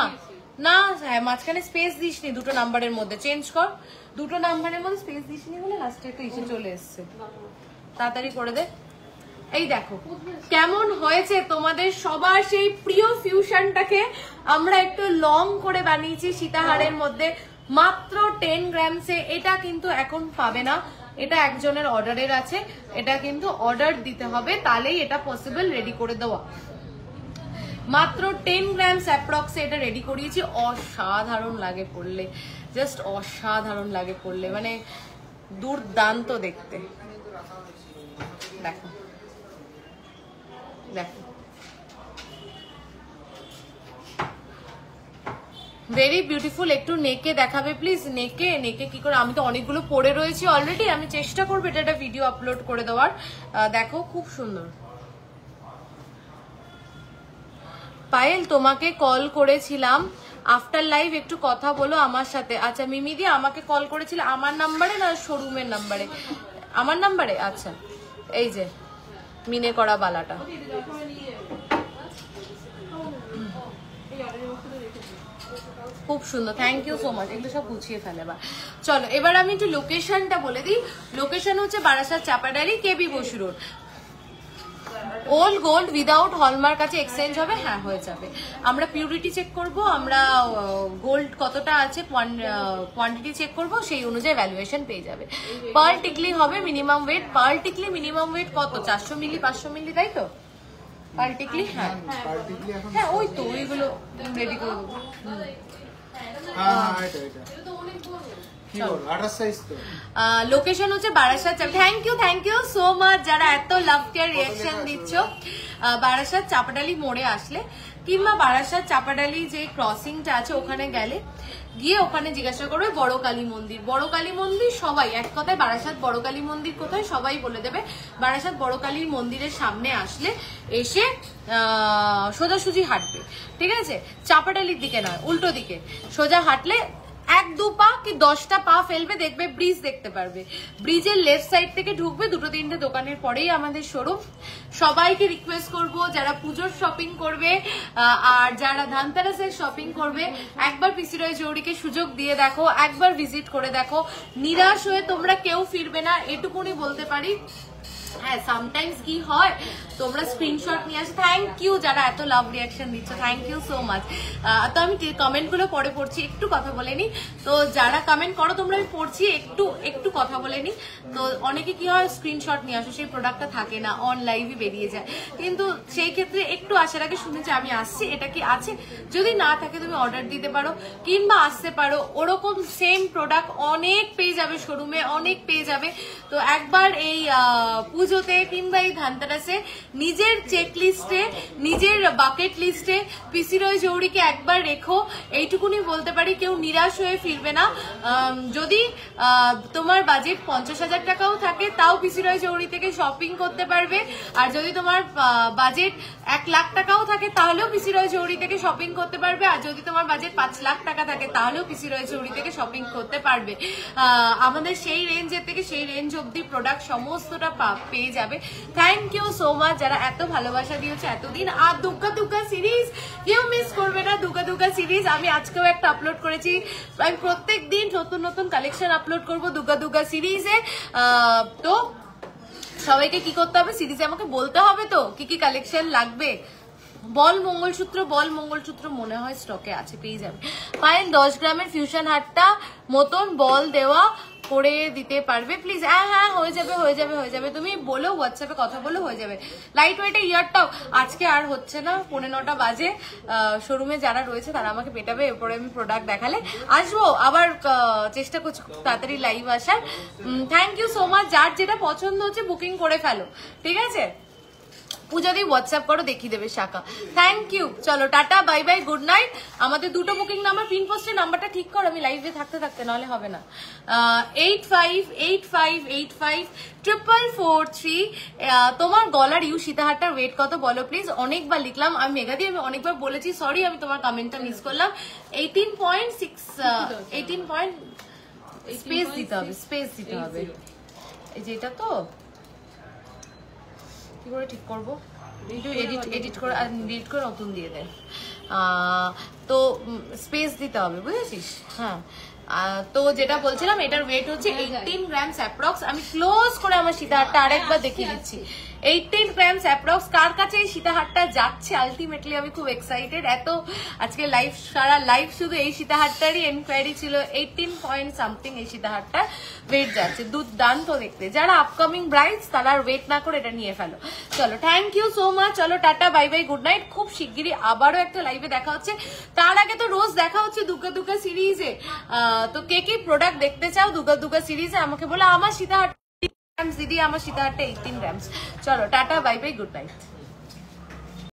না হ্যাঁ, মাঝখানে স্পেস দিসনি, দুটো নাম্বারের মধ্যে চেঞ্জ কর, দুটো নাম্বারের মধ্যে স্পেস দিসনি বলে লাস্টে একটা ইস্যু চলে এসছে, তাড়াতাড়ি করে দে। এই দেখো কেমন হয়েছে তোমাদের সবার সেই প্রিয় ফিউশনটাকে আমরা একটু লং করে বানিয়েছি সীতাহারের মধ্যে, মাত্র 10 গ্রামসে। এটা কিন্তু এখন পাবে না, এটা একজনের অর্ডারের আছে, এটা কিন্তু অর্ডার দিতে হবে, তাহলেই এটা পসিবল রেডি করে দেওয়া। মাত্র 10 গ্রামস অ্যাপ্রক্সে এটা রেডি করিয়েছি। অসাধারণ লাগে পড়লে, জাস্ট অসাধারণ লাগে পড়লে, মানে দুর্দান্ত দেখতে। দেখো দেখো, ভেরি বিউটিফুল। একটু নেকে দেখাবে প্লিজ, নেকে কি করে, আমি তো অনেকগুলো পরে রয়েছি অলরেডি, আমি চেষ্টা করবো এটা একটা ভিডিও আপলোড করে দেওয়ার। দেখো খুব সুন্দর। পায়েল তোমাকে কল করেছিলাম আফটার লাইভ, একটু কথা বলো আমার সাথে। আচ্ছা মিমি দি আমাকে কল করেছিল আমার নাম্বারে না শোরুমের নাম্বারে? আমার নাম্বারে। আচ্ছা, এই যে মিনে করা বালাটা, খুব সুন্দর, থ্যাংক ইউ সো মাচ। এগুলো সব গুছিয়ে ফেলে বা। চলো এবার আমি একটু লোকেশনটা বলে দিই। লোকেশন হচ্ছে Barasat Chapadali, KB Basu road. Old gold without hallmark আছে, এক্সচেঞ্জ হবে? হ্যাঁ হয়ে যাবে। আমরা পিউরিটি চেক করব, আমরা গোল্ড কতটা আছে কোয়ান্টিটি চেক করব, সেই অনুযায়ী ভ্যালুয়েশন পেয়ে যাবে। পার টিকলি হবে মিনিমাম ওয়েট, পার টিকলি মিনিমাম ওয়েট কত? 400 মিলি 500 মিলি, তাই তো? পার টিকলি, হ্যাঁ হ্যাঁ ওই তো ওইগুলো রেডি করে দেবো। লোকেশন হচ্ছে Barasat. Thank you so much যারা এত লাভ কেয়ার রিয়াকশন দিচ্ছ। বারাসাত চাপাডালি মোড়ে আসলে কিংবা বারাসাত চাপাডালি যে ক্রসিংটা আছে ওখানে গিয়ে ওখানে জিজ্ঞাসা করবে বড় কালী মন্দির। বড় কালী মন্দির সবাই এক কথায়, বারাসাত বড় কালী মন্দির কোথায় সবাই বলে দেবে। বারাসাত বড় কালীর মন্দিরের সামনে আসলে এসে সোজাসুজি হাঁটবে, ঠিক আছে? চাপাডালির দিকে নয়, উল্টো দিকে সোজা হাঁটলে এক দু পা কি 10টা পা ফেলবে, দেখবে ব্রিজ দেখতে পারবে। ব্রিজের লেফট সাইড থেকে ঢুকবে, দুটো তিনটে দোকানের পরেই আমাদের শোরুম। সবাইকে রিকোয়েস্ট করব যারা পুজোর শপিং করবে আর যারা ধানতেরাসের শপিং করবে, একবার পিসি রয় জৌড়িকে সুযোগ দিয়ে দেখো, একবার ভিজিট করে দেখো, নিরাশ হয়ে তোমরা কেউ ফিরবে না, এটুকুনি বলতে পারি। হ্যাঁ, সামটাইমস কি হয় তোমরা স্ক্রিনশট নিয়ে আসো। থ্যাংক ইউ যারা এত লাভ রিয়াকশন দিচ্ছ, থ্যাংক ইউ সো মাচ। তো আমি কমেন্টগুলো পরে পড়ছি, একটু কথা বলে নি। তো যারা কমেন্ট করো তোমরা, আমি পড়ছি, একটু কথা বলে নি। তো অনেকে কি হয় স্ক্রিনশট নিয়ে আসো, সেই প্রোডাক্টটা থাকে না, অন লাইভই বেরিয়ে যায়। কিন্তু সেই ক্ষেত্রে একটু আসার আগে শুনেছি আমি আসছি, এটা কি আছে, যদি না থাকে তুমি অর্ডার দিতে পারো কিংবা আসতে পারো। ওরকম সেম প্রোডাক্ট অনেক পেয়ে যাবে শোরুমে, অনেক পেয়ে যাবে। তো একবার এই পুজোতে কিংবা এই ধানতেরাসে নিজের চেক লিস্টে, নিজের বাকেট লিস্টে পিসি রয় জৌড়িকে একবার রেখো, এইটুকুনি বলতে পারি। কেউ নিরাশ হয়ে ফিরবে না। যদি তোমার বাজেট 50,000 টাকাও থাকে, তাও পিসি রয় জৌড়ি থেকে শপিং করতে পারবে। আর যদি তোমার বাজেট 1 লাখ টাকাও থাকে, তাহলেও পিসি রয় জৌড়ি থেকে শপিং করতে পারবে। আর যদি তোমার বাজেট 5 লাখ টাকা থাকে, তাহলেও পিসি রয় জৌড়ি থেকে শপিং করতে পারবে। আমাদের সেই রেঞ্জের থেকে সেই রেঞ্জ অব্দি প্রোডাক্ট সমস্তটা পেয়ে যাবে। থ্যাংক ইউ সো মাচ যারা এত ভালোবাসা দিয়েছে এতদিন। আর দুগ্গা সিরিজ কেউ মিস করবে না। দুগ্গা সিরিজ আমি আজকেও একটা আপলোড করেছি। আমি প্রত্যেক দিন নতুন নতুন কালেকশন আপলোড করবো দুগ্গা সিরিজে। তো সবাইকে কি করতে হবে, সিরিজে আমাকে বলতে হবে তো কি কি কালেকশন লাগবে। বল মঙ্গলসূত্র মনে হয় স্টকে আছে, পেয়ে যাবে। পায়েল 10 গ্রামের ফিউশন হারটা মতন বল দেওয়া করে দিতে পারবে প্লিজ? হ্যাঁ হয়ে যাবে। তুমি বলো, হোয়াটসঅ্যাপে কথা বলো, হয়ে যাবে। লাইট ওয়েটের ইয়ারটাও আজকে আর হচ্ছে না, 9:45 বাজে। শোরুমে যারা রয়েছে তারা আমাকে পেটাবে, এরপরে আমি প্রোডাক্ট দেখালে আসবো। আবার চেষ্টা করছি খুব তাড়াতাড়ি লাইভ আসার। Thank you so much. যার যেটা পছন্দ হচ্ছে বুকিং করে ফেলো, ঠিক আছে? পূজা দিয়ে হোয়াটসঅ্যাপ করো, দেখিয়ে দেবে শাখা। থ্যাংক ইউ, চলো tata, bye bye, good night. আমাদের দুটো বুকিং নাম্বার, পিন পোস্টের নাম্বারটা ঠিক করো, আমি লাইভে থাকতে নাহলে হবে না। 8585854443। তোমার গলার ইউ সীতাহারটার ওয়েট কত বলো প্লিজ? অনেকবার লিখলাম আমি, মেঘাদি আমি অনেকবার বলেছি, সরি আমি তোমার কমেন্টটা মিস করলাম। 18.6 18. স্পেস দিতে হবে, এই যে এটা তো কি করে ঠিক করবো, এডিট করে আর ডিলিট করে নতুন দিয়ে দেয়। তো স্পেস দিতে হবে, বুঝেছিস? হ্যাঁ, তো যেটা বলছিলাম, এটার ওয়েট হচ্ছে 18 গ্রামস অ্যাপ্রক্স। আমি ক্লোজ করে আমার সীতাহারটা আরেকবার দেখিয়ে দিচ্ছি। 18 গ্রামস অ্যাপ্রক্স। কার কাছে এই সীতাহারটা যাচ্ছে আলটিমেটলি আমি খুব এক্সাইটেড। এত আজকে লাইভ, সারা লাইভ শুধু এই সীতাহারটারই এনকোয়ারি ছিল। 18 পয়েন্ট সামথিং এই সীতাহারটা ওয়েট যাচ্ছে, দুর্দান্ত দেখতে। যারা আপকামিং ব্রাইডস তারা ওয়েট না করে এটা নিয়ে ফেলো। চলো, থ্যাংক ইউ সো মাচ। চলো tata, bye bye, good night. খুব শিগগিরই আবারও একটা লাইভে দেখা হচ্ছে। তার আগে তো রোজ দেখা হচ্ছে দুগ্গা সিরিজে। তো কে কি প্রোডাক্ট দেখতে চাও দুগ্গা সিরিজে আমাকে বলো। আমার সীতাহার দিদি, আমার সীতাহারটা 18 গ্রামস। চলো tata, bye bye, good night.